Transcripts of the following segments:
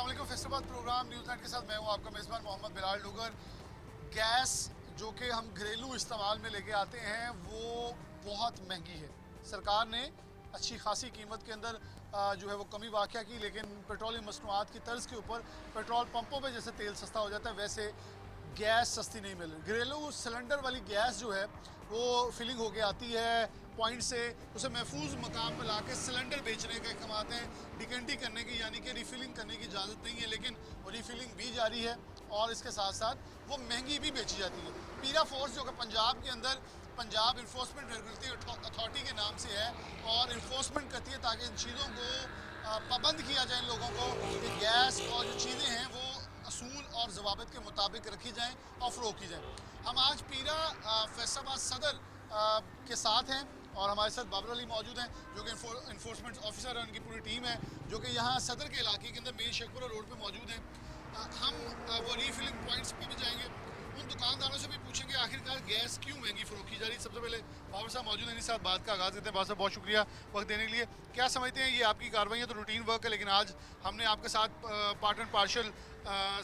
अस्सलाम वालेकुम। Faisalabad programme news के साथ मैं हूं आपका मेज़बान मोहम्मद बिलाल डूगर। गैस जो कि हम घरेलू इस्तेमाल में लेके आते हैं वो बहुत महंगी है। सरकार ने अच्छी खासी कीमत के अंदर जो है वो कमी वाक़या की, लेकिन पेट्रोलियम मसनूआत की तर्ज के ऊपर पेट्रोल पंपों पे जैसे तेल सस्ता हो जाता है वैसे गैस सस्ती नहीं मिल रही। घरेलू सिलेंडर वाली गैस जो है वो फिलिंग होके आती है पॉइंट से, उसे महफूज मकाम पर ला के सिलेंडर बेचने के कमाते हैं, डिकेंटी करने की यानी कि रिफिलिंग करने की इजाज़त नहीं है, लेकिन रिफिलिंग भी जारी है और इसके साथ साथ वो महंगी भी बेची जाती है। पीरा फोर्स जो कि पंजाब के अंदर पंजाब इन्फोर्समेंट रेगुलेटरी अथॉरिटी के नाम से है और इन्फोर्समेंट करती है ताकि इन चीज़ों को पाबंद किया जाए इन लोगों को कि गैस और जो चीज़ें हैं वो असूल और जवाबित के मुताबिक रखी जाएँ और फ़रोख्त की जाएँ। हम आज पीरा फैसलाबाद सदर के साथ हैं और हमारे साथ बाबर अली मौजूद हैं जो कि इन्फोर्समेंट ऑफिसर है, उनकी पूरी टीम है जो कि यहाँ सदर के इलाके के अंदर मीर शेखपुरा रोड पे मौजूद हैं। हम वो रीफिलिंग पॉइंट्स पे भी जाएंगे, उन दुकानदारों से भी पूछेंगे आखिरकार गैस क्यों महंगी फ़रोख्त की जा रही है। सबसे पहले बाबर साहब मौजूद हैं, इनके साथ बात का आगाज़ करते हैं। बाबर साहब बहुत शुक्रिया वक्त देने के लिए। क्या समझते हैं ये आपकी कार्रवाइयाँ तो रूटीन वर्क है, लेकिन आज हमने आपके साथ पार्ट एंड पार्शल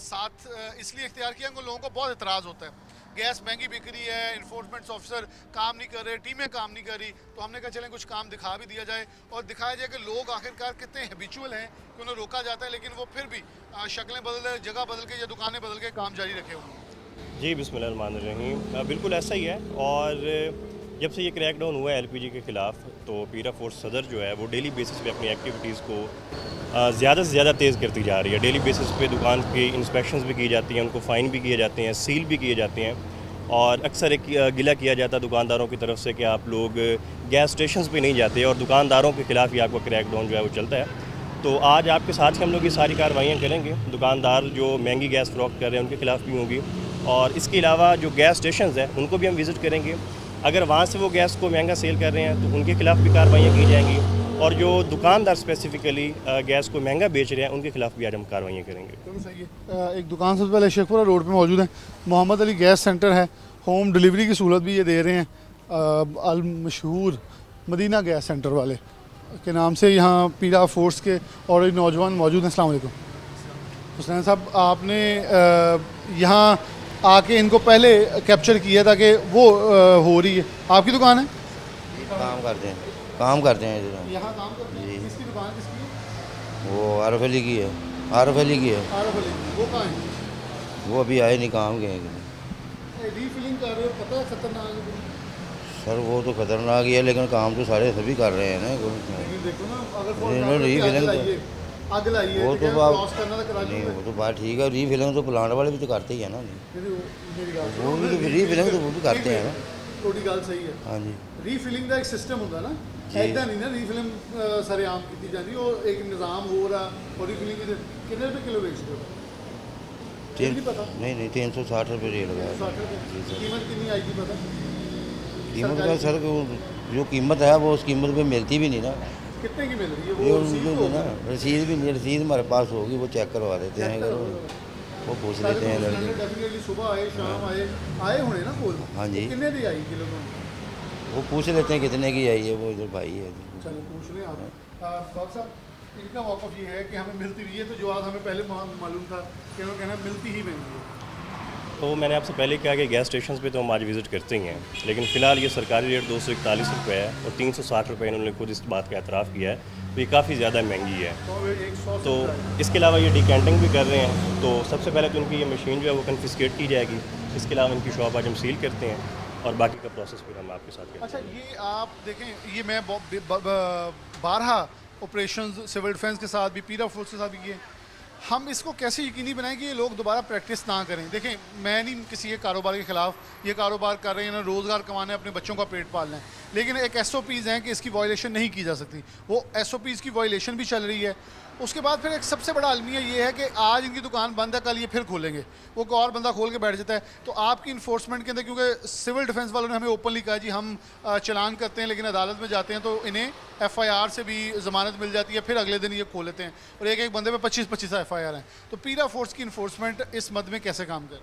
साथ इसलिए इख्तियार किया कि लोगों को बहुत एतराज़ होता है, गैस महंगी बिक रही है, इन्फोर्समेंट ऑफिसर काम नहीं कर रहे, टीमें काम नहीं कर रही, तो हमने कहा चलें कुछ काम दिखा भी दिया जाए और दिखाया जाए कि लोग आखिरकार कितने हैबिचुअल हैं कि उन्हें रोका जाता है लेकिन वो फिर भी शक्लें बदल जगह बदल के या दुकानें बदल के काम जारी रखे हुए हैं। जी बिस्मिल्लाहिर्रहमानिर्रहीम। बिल्कुल ऐसा ही है और जब से ये क्रैकडाउन हुआ है एलपीजी के ख़िलाफ़ तो पीरा फोर्स सदर जो है वो डेली बेसिस पे अपनी एक्टिविटीज़ को ज़्यादा से ज़्यादा तेज़ करती जा रही है। डेली बेसिस पे दुकान की इंस्पेक्शंस भी की जाती हैं, उनको फ़ाइन भी किए जाते हैं, सील भी किए जाते हैं और अक्सर एक गिला किया जाता है दुकानदारों की तरफ से कि आप लोग गैस स्टेशंस पे नहीं जाते और दुकानदारों के ख़िलाफ़ ही आपका क्रैकडाउन जो है वो चलता है। तो आज आपके साथ ही हम लोग ये सारी कार्रवाइयाँ करेंगे। दुकानदार जो महंगी गैस फ़रोख्त कर रहे हैं उनके ख़िलाफ़ भी होंगी और इसके अलावा जो गैस स्टेशंस हैं उनको भी हम विज़िट करेंगे। अगर वहाँ से वो गैस को महंगा सेल कर रहे हैं तो उनके ख़िलाफ़ भी कार्रवाइयाँ की जाएंगी और जो दुकानदार स्पेसिफ़िकली गैस को महंगा बेच रहे हैं उनके खिलाफ़ भी आज हम कार्रवाइयाँ करेंगे। चलो सही है। एक दुकान से पहले शेखपुरा रोड पे मौजूद है, मोहम्मद अली गैस सेंटर है, होम डिलीवरी की सहूलत भी ये दे रहे हैं, अल मशहूर मदीना गैस सेंटर वाले के नाम से। यहाँ पीरा फोर्स के और एक नौजवान मौजूद हैं। अस्सलाम वालेकुम हुसैन साहब, आपने यहाँ आके इनको पहले कैप्चर किया था कि वो हो रही है। आपकी दुकान है? काम करते हैं यहाँ काम करते हैं? जी। किसकी दुकान किसकी है? वो आरफ अली की है। आरफ अली, वो कहाँ है? वो अभी आए नहीं, काम गए हैं। रीफिलिंग कर रहे हो, पता है खतरनाक है। सर वो तो खतरनाक ही है लेकिन काम तो सारे सभी कर रहे हैं ना। लेकिन देखो ना, अगर रीफिलिंग आग लाइए वो तो क्रॉस करना तो करा नहीं, वो तो बात ठीक है। रीफिलिंग तो प्लांट वाले भी तो करते ही है ना। वो भी तो रीफिलिंग तो वो भी करते हैं ना। थोड़ी गल सही है। हाँ जी। रीफिलिंग का एक सिस्टम होता है ना, जी। ऐसा नहीं ना रीफिलिंग सरेआम की जाती, और एक निज़ाम हो रहा और रीफिलिंग कितने रुपए किलो बेचते हो? नहीं पता। नहीं 360 रुपये रेट लगाया। 60 रुपये कीमत कितनी आएगी पता? कीमत का सर जो कीमत है वो उस कीमत पे मिलती भी नहीं ना। कितने की मिल रही है ये वो? उनको ना रसीद भी नहीं, रसीद हमारे पास होगी, वो चेक करवा देते हैं अगर वो पूछ लेते हैं लड़के। डेफिनेटली सुबह आए शाम आए होने ना कोल। हाँ जी। कितने दी आई किलो में? वो पूछ लेते हैं कितने की आई है, वो इधर भाई है। चलो पूछ लें आप। डॉक्टर साहब, इनका मौक़िफ़ ये है कि हमें मिलती भी है, तो जो आज हमें पहले मालूम था कि उन्होंने कहना मिलती ही महंगी है। तो मैंने आपसे पहले कहा कि गैस स्टेशन पे तो हम आज विज़िट करते ही हैं, लेकिन फ़िलहाल ये सरकारी रेट 241 रुपये है और 360 रुपये इन्होंने खुद इस बात का एतराफ़ किया है, तो ये काफ़ी ज़्यादा महंगी है। तो इसके अलावा ये डिकेंटिंग भी कर रहे हैं, तो सबसे पहले तो इनकी ये मशीन जो है वो कन्फिस्केट की जाएगी। इसके अलावा इनकी शॉप आज हम सील करते हैं और बाकी का प्रोसेस फिर हम आपके साथ करते हैं। अच्छा, ये आप देखें, ये मैं 12 ऑपरेशन सिविल डिफेंस के साथ भी, पीरा फोर्स के साथ भी किए। हम इसको कैसे यकीनी बनाएं कि ये लोग दोबारा प्रैक्टिस ना करें? देखें, मैं नहीं किसी के कारोबार के ख़िलाफ़, ये कारोबार कर रहे हैं ना, रोज़गार कमाना है, अपने बच्चों का पेट पालना है, लेकिन एक SOPs हैं कि इसकी वायलेशन नहीं की जा सकती। वो SOPs की वायलेशन भी चल रही है। उसके बाद फिर एक सबसे बड़ा अलमिया ये है कि आज इनकी दुकान बंद है, कल ये फिर खोलेंगे, वो कोई और बंदा खोल के बैठ जाता है। तो आपकी इन्फोर्समेंट के अंदर, क्योंकि सिविल डिफेंस वालों ने हमें ओपनली कहा जी हम चलान करते हैं लेकिन अदालत में जाते हैं तो इन्हें FIR से भी ज़मानत मिल जाती है, फिर अगले दिन ये खोल लेते हैं और एक बंदे पे 25-25 FIR हैं। तो पीरा फोर्स की इन्फोर्समेंट इस मद में कैसे काम कर?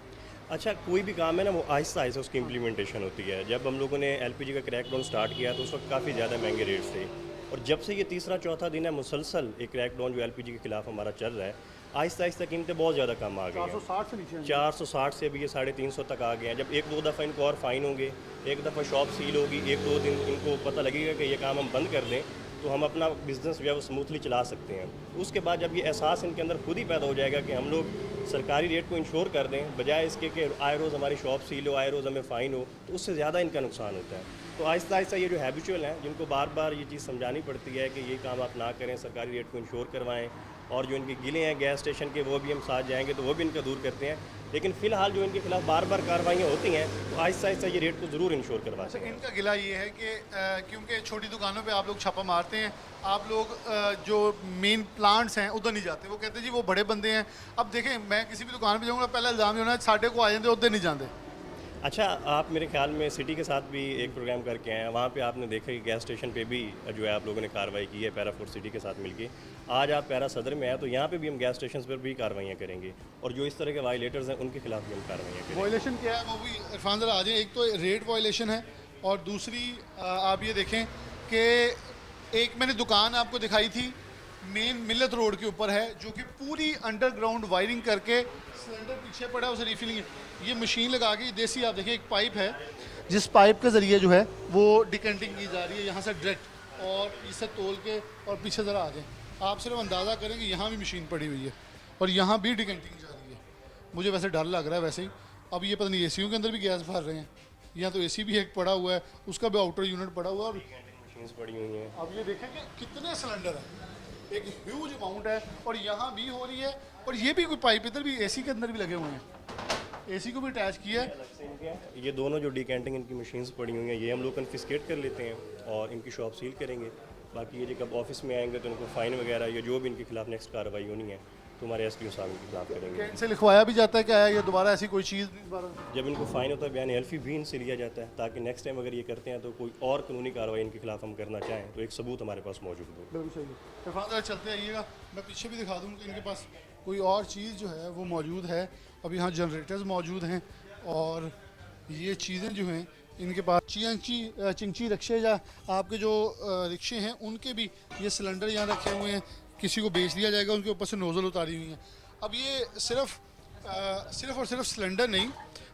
अच्छा, कोई भी काम है ना वो आहिस्ता आहिस्ता उसकी इम्प्लीमेंटेशन होती है। जब हम लोगों ने LPG का क्रैकडाउन स्टार्ट किया तो उस वक्त काफ़ी ज़्यादा महंगे रेट्स थे, और जब से ये तीसरा चौथा दिन है मुसलसल एक क्रैकडाउन जो एलपीजी के खिलाफ हमारा चल रहा है, आहिस्ता आहिस्ता कीमतें बहुत ज़्यादा कम आ गई हैं। 460 से नीचे हैं। 460 से अभी ये 350 तक आ गए हैं। जब एक दो दफ़ा इनको और फ़ाइन होंगे, एक दफ़ा शॉप सील होगी, एक दो दिन इनको पता लगेगा कि ये काम हम बंद कर दें, तो हम अपना बिज़नेस जो है वो स्मूथली चला सकते हैं। उसके बाद जब ये एहसास इनके अंदर खुद ही पैदा हो जाएगा कि हम लोग सरकारी रेट को इंश्योर कर दें, बजाय इसके कि आए रोज़ हमारी शॉप सील हो, आए रोज़ हमें फ़ाइन हो, तो उससे ज़्यादा इनका नुकसान होता है। तो आहिस्ता आहिस्ता ये जो हैबिचुअल हैं, जिनको बार बार ये चीज़ समझानी पड़ती है कि ये काम आप ना करें, सरकारी रेट को इंश्योर करवाएं, और जो इनके गिले हैं गैस स्टेशन के वो भी हम साथ जाएंगे तो वो भी इनका दूर करते हैं। लेकिन फ़िलहाल जो इनके खिलाफ बार बार कार्रवाइयाँ होती हैं, तो आहिस्ता आहिस्ता ये रेट को ज़रूर इंश्योर करवाते अच्छा, हैं। इनका गिला ये है कि क्योंकि छोटी दुकानों पे आप लोग छापा मारते हैं, आप लोग जो मेन प्लांट्स हैं उधर नहीं जाते। वो कहते हैं जी वो बड़े बंदे हैं। अब देखें, मैं किसी भी दुकान पे जाऊँगा, पहला इल्ज़ाम ये होना है साढ़े को आ जाते उधर नहीं जाते। अच्छा, आप मेरे ख्याल में सिटी के साथ भी एक प्रोग्राम करके आए हैं, वहाँ पे आपने देखा कि गैस स्टेशन पे भी जो है आप लोगों ने कार्रवाई की है पैरा फोर्स सिटी के साथ मिलके। आज आप पैरा सदर में आए तो यहाँ पे भी हम गैस स्टेशन पर भी कार्रवाइयाँ करेंगे, और जो इस तरह के वायलेटर्स हैं उनके खिलाफ भी हम कार्रवाइयाँ करेंगे। वायलेशन क्या है वो भी इरफान ज़रा आ जाए। एक तो रेट वायलेशन है, और दूसरी आप ये देखें कि एक मैंने दुकान आपको दिखाई थी मेन मिल्लत रोड के ऊपर है, जो कि पूरी अंडरग्राउंड वायरिंग करके सिलेंडर पीछे पड़ा है, उसे रिफिलिंग ये मशीन लगा के देसी, आप देखिए एक पाइप है जिस पाइप के ज़रिए जो है वो डिकेंटिंग की जा रही है यहाँ से डायरेक्ट, और इसे तोल के और पीछे ज़रा आ जाए, आप सिर्फ अंदाज़ा करें कि यहाँ भी मशीन पड़ी हुई है और यहाँ भी डिकेंटिंग जा रही है। मुझे वैसे डर लग रहा है वैसे ही। अब ये पता नहीं एसीओं के अंदर भी गैस भर रहे हैं, यहाँ तो एसी भी एक पड़ा हुआ है, उसका भी आउटर यूनिट पड़ा हुआ है। और मशीन्स पड़ी हुई हैं। अब ये देखें कि कितने सिलेंडर हैं, एक ह्यूज अमाउंट है, और यहाँ भी हो रही है, और ये भी कोई पाइप इधर भी एसी के अंदर भी लगे हुए हैं, एसी को भी अटैच किया है। ये दोनों जो डिकेंटिंग इनकी मशीन्स पड़ी हुई हैं, ये हम लोग कन्फिस्केट कर लेते हैं और इनकी शॉप सील करेंगे। बाकी ये जब ऑफिस में आएंगे तो इनको फ़ाइन वगैरह या जो भी इनके खिलाफ नेक्स्ट कार्रवाई होनी है तो हमारे एसपीओ साहब इनके खिलाफ करेंगे। इनसे लिखवाया भी जाता है क्या है, या दोबारा ऐसी कोई चीज़ दोबारा? जब इनको फ़ाइन होता है बयान एल्फी भी इनसे लिया जाता है, ताकि नेक्स्ट टाइम अगर ये करते हैं तो कोई और कानूनी कार्रवाई इनके खिलाफ हम करना चाहें तो एक सबूत हमारे पास मौजूद हो। बिल्कुल सही है। इरफान ज़रा चलते आइएगा, मैं पीछे भी दिखा दूँ कि इनके पास कोई और चीज़ जो है वो मौजूद है। अब यहाँ जनरेटर्स मौजूद हैं, और ये चीज़ें जो हैं इनके पास चिंची रिक्शे या आपके जो रिक्शे हैं उनके भी ये सिलेंडर यहाँ रखे हुए हैं, किसी को बेच दिया जाएगा, उनके ऊपर से नोज़ल उतारी हुई हैं। अब ये सिर्फ और सिर्फ सिलेंडर नहीं,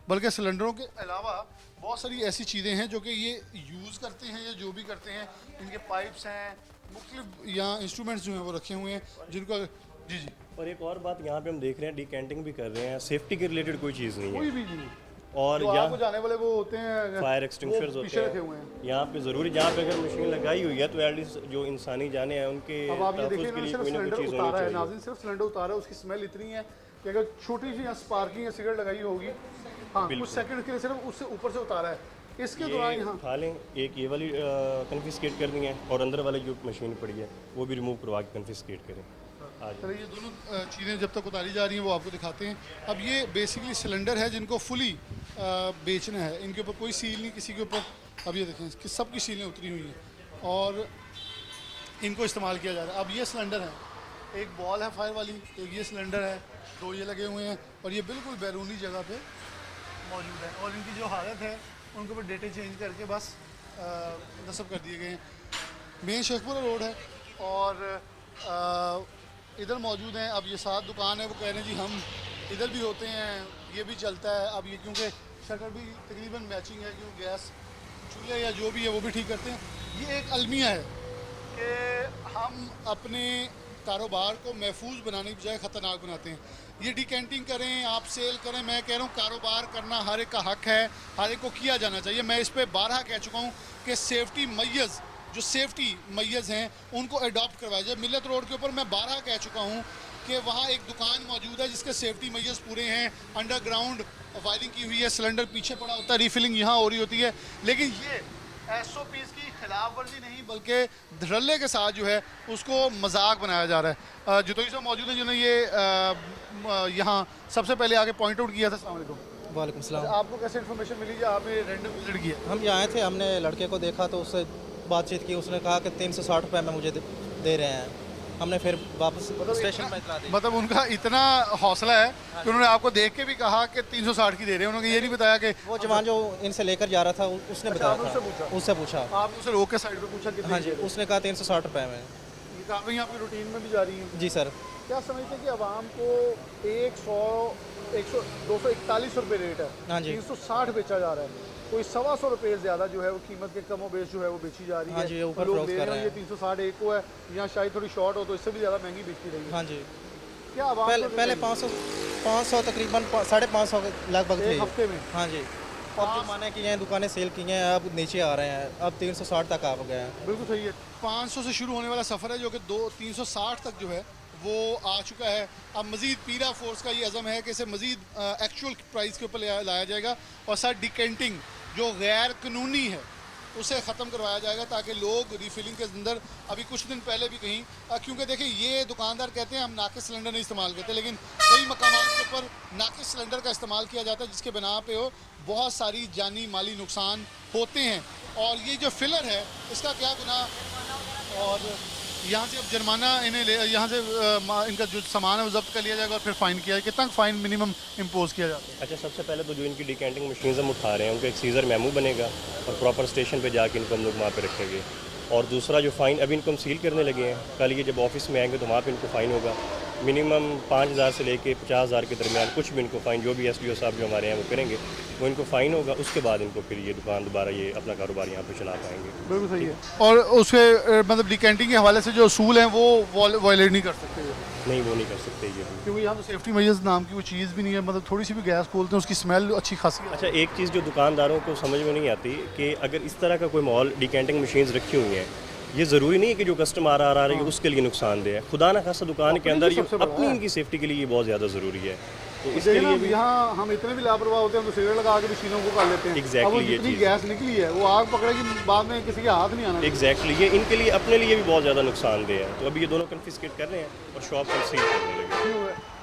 बल्कि सिलेंडरों के अलावा बहुत सारी ऐसी चीज़ें हैं जो कि ये यूज़ करते हैं या जो भी करते हैं। इनके पाइप्स हैं, मुख्तलिफ यहाँ इंस्ट्रूमेंट्स जो हैं वो रखे हुए हैं जिनको जी जी। और एक और बात यहाँ पे हम देख रहे हैं, डिकेंटिंग भी कर रहे हैं, सेफ्टी के रिलेटेड कोई चीज़ नहीं कोई है। भी नहीं, और जो यहाँ आपको जाने वाले वो होते हैं फायर एक्सटिंग्विशर्स वो होते पीछे रखे हुए हैं। हैं यहाँ पे ज़रूरी, जहाँ पे अगर मशीन लगाई हुई है तो एटलीस्ट जो इंसानी जाने हैं उनके अब आप ये देखिए, तहफ़्फ़ुज़ के इन्होंने लिए सिर्फ कोई ना सिलेंडर कोई चीज़ उतारा होनी है, चाहिए। नाज़रीन सिर्फ सिलेंडर उतारा है, उसकी स्मेल इतनी है कि अगर छोटी सी यहाँ स्पार्किंग या सिगरेट लगाई होगी, हाँ कुछ सेकंड के लिए सिर्फ उससे ऊपर से उतारा है। इसके दौरान ये यहाँ उठा लें, एक ये वाली कन्फिस्केट कर दी है, और अंदर वाली जो मशीन पड़ी है वो भी रिमूव करवा के कन्फिस्केट करें। आज चलिए, ये दोनों चीज़ें जब तक उतारी जा रही हैं वो आपको दिखाते हैं। अब ये बेसिकली सिलेंडर है जिनको फुली बेचना है, इनके ऊपर कोई सील नहीं किसी के ऊपर। अब ये देखें कि सबकी सीलें उतरी हुई हैं और इनको इस्तेमाल किया जा रहा है। अब ये सिलेंडर है, एक बॉल है फायर वाली, एक ये सिलेंडर है, दो ये लगे हुए हैं, और ये बिल्कुल बैरूनी जगह पे मौजूद है। और इनकी जो हालत है उनके ऊपर डेटे चेंज करके बस नस्ब कर दिए गए हैं। मेन शेखपुरा रोड है, और इधर मौजूद हैं। अब ये 7 दुकान है, वो कह रहे हैं जी हम इधर भी होते हैं, ये भी चलता है। अब ये क्योंकि शटर भी तकरीबन मैचिंग है, क्योंकि गैस चूल्हे या जो भी है वो भी ठीक करते हैं। ये एक अलमिया है कि हम अपने कारोबार को महफूज बनाने की बजाय ख़तरनाक बनाते हैं। ये डिकेंटिंग करें, आप सेल करें, मैं कह रहा हूँ कारोबार करना हर एक का हक है, हर एक को किया जाना चाहिए। मैं इस पर 12 कह चुका हूँ कि सेफ्टी मैयर्स, जो सेफ्टी मैयर्स हैं उनको अडॉप्ट करवाया जाए। मिल्लत रोड के ऊपर मैं 12 कह चुका हूँ कि वहाँ एक दुकान मौजूद है जिसके सेफ्टी मैयर्स पूरे हैं, अंडरग्राउंड वायरिंग की हुई है, सिलेंडर पीछे पड़ा होता है, रिफिलिंग यहाँ हो रही होती है। लेकिन ये SOPs की खिलाफ वर्जी नहीं, बल्कि धड़ल्ले के साथ जो है उसको मजाक बनाया जा रहा है। जितोई साहब मौजूद हैं जिन्होंने ये यहाँ सबसे पहले आके पॉइंट आउट किया था। अस्सलाम वालेकुम। वालेकुम सलाम। आपको कैसे इन्फॉर्मेशन मिली कि आपने रैंडम विजिट किया? हम यहाँ आए थे, हमने लड़के को देखा तो उससे बातचीत की, उसने कहा कि 360 रुपये में मुझे दे रहे हैं। हमने फिर वापस स्टेशन पर चला दी। मतलब उनका इतना हौसला है कि उन्होंने आपको देख के भी कहा कि 360 की दे रहे हैं, उन्होंने ये नहीं बताया कि वो जवान जो इनसे लेकर जा रहा था उसने बताया आपने उससे था, पूछा? उससे पूछा। आपने उसे रोक के साइड पे पूछा कितने हाँ जी, उसने कहा 360 रुपये में। ये काफ़ी आपकी रूटीन में भी जा रही है। जी सर। क्या समझते हैं कि आवाम को 241 रुपये रेट है, हाँ जी। 360 बेचा जा रहा है, कोई 125 रुपये ज़्यादा जो है वो कीमत के कमो बेश जो है वो बेची जा रही है। हाँ जी, ऊपर लोग फरोख्त ले कर रहे रहे हैं, हैं। ये 360 एक को है, यहाँ शायद थोड़ी शॉर्ट हो तो इससे भी ज़्यादा महंगी बिकती रही है। हाँ जी, क्या आवाम पहले 500 तकरीबन 550 लगभग थे एक हफ्ते में? हाँ जी। अब जो माने कि ये दुकानें सेल की हैं अब नीचे आ रहे हैं, अब 360 तक आ गए हैं। बिल्कुल सही है। 500 से शुरू होने वाला सफ़र है जो कि 360 तक जो है वो आ चुका है। अब मज़ीद पीरा फोर्स का ये अज़म है कि इसे मज़ीद एक्चुअल प्राइस के ऊपर लाया जाएगा और साथ डिकेंटिंग जो गैर कानूनी है उसे ख़त्म करवाया जाएगा ताकि लोग रिफिलिंग के अंदर अभी कुछ दिन पहले भी कहीं क्योंकि देखिए ये दुकानदार कहते हैं हम नाकिस सिलेंडर नहीं इस्तेमाल करते, लेकिन कई मकामात के ऊपर नाकिस सिलेंडर का इस्तेमाल किया जाता है जिसके बिना पे हो बहुत सारी जानी माली नुकसान होते हैं। और ये जो फिलर है इसका क्या गुनाह, और यहाँ से अब जुर्माना इन्हें यहाँ से इनका जो सामान है वो जब्त कर लिया जाएगा और फिर फ़ाइन किया जाएगा। कितना फ़ाइन मिनिमम इम्पोज किया जाता है? अच्छा, सबसे पहले तो जो इनकी डिकेंटिंग मशीन्स हम उठा रहे हैं उनका एक सीज़र मेमो बनेगा और प्रॉपर स्टेशन पे जाके इनको हम लोग वहाँ पे रखेंगे। और दूसरा जो फ़ाइन अभी इनको हम सील करने लगे हैं, कल ये जब ऑफिस में आएंगे तो वहाँ पे इनको फ़ाइन होगा मिनिमम 5000 से लेके 50000 के दरमियान, कुछ भी इनको फ़ाइन जो भी SDO साहब जो हमारे हैं वो करेंगे वो इनको फ़ाइन होगा। उसके बाद इनको फिर ये दुकान दोबारा ये अपना कारोबार यहाँ पे चला पाएंगे। बिल्कुल सही है। और उसके मतलब डिकेंटिंग के हवाले से जो असूल हैं वो वायलेट नहीं कर सकते नहीं, वो नहीं कर सकते ये भी। क्योंकि यहाँ तो सेफ्टी मेजर्स नाम की वो चीज़ भी नहीं है। मतलब थोड़ी सी भी गैस खोलते हैं उसकी स्मेल अच्छी खासी है। अच्छा, एक चीज़ जो दुकानदारों को समझ में नहीं आती कि अगर इस तरह का कोई मॉल डिकेंटिंग मशीन्स रखी हुई हैं, ये ज़रूरी नहीं है कि जो कस्टमर आ रहा है उसके लिए नुकसानदेह है। खुदा ना खासा दुकान के अंदर ये अपनी इनकी सेफ्टी के लिए ये बहुत ज़्यादा ज़रूरी है। तो इसके लिए भी यहाँ हम इतने भी लापरवाह होते हैं तो सिगरेट लगा के मशीनों को कर लेते हैं। Exactly, अब वो ये जितनी चीज़। गैस निकली है वो आग पकड़ेगी, बाद में किसी के हाथ नहीं आना। एग्जैक्टली ये इनके लिए अपने लिए भी बहुत ज़्यादा नुकसानदेह है। तो अभी ये दोनों कन्फिस्केट कर रहे हैं और शॉप को सील करने लगे।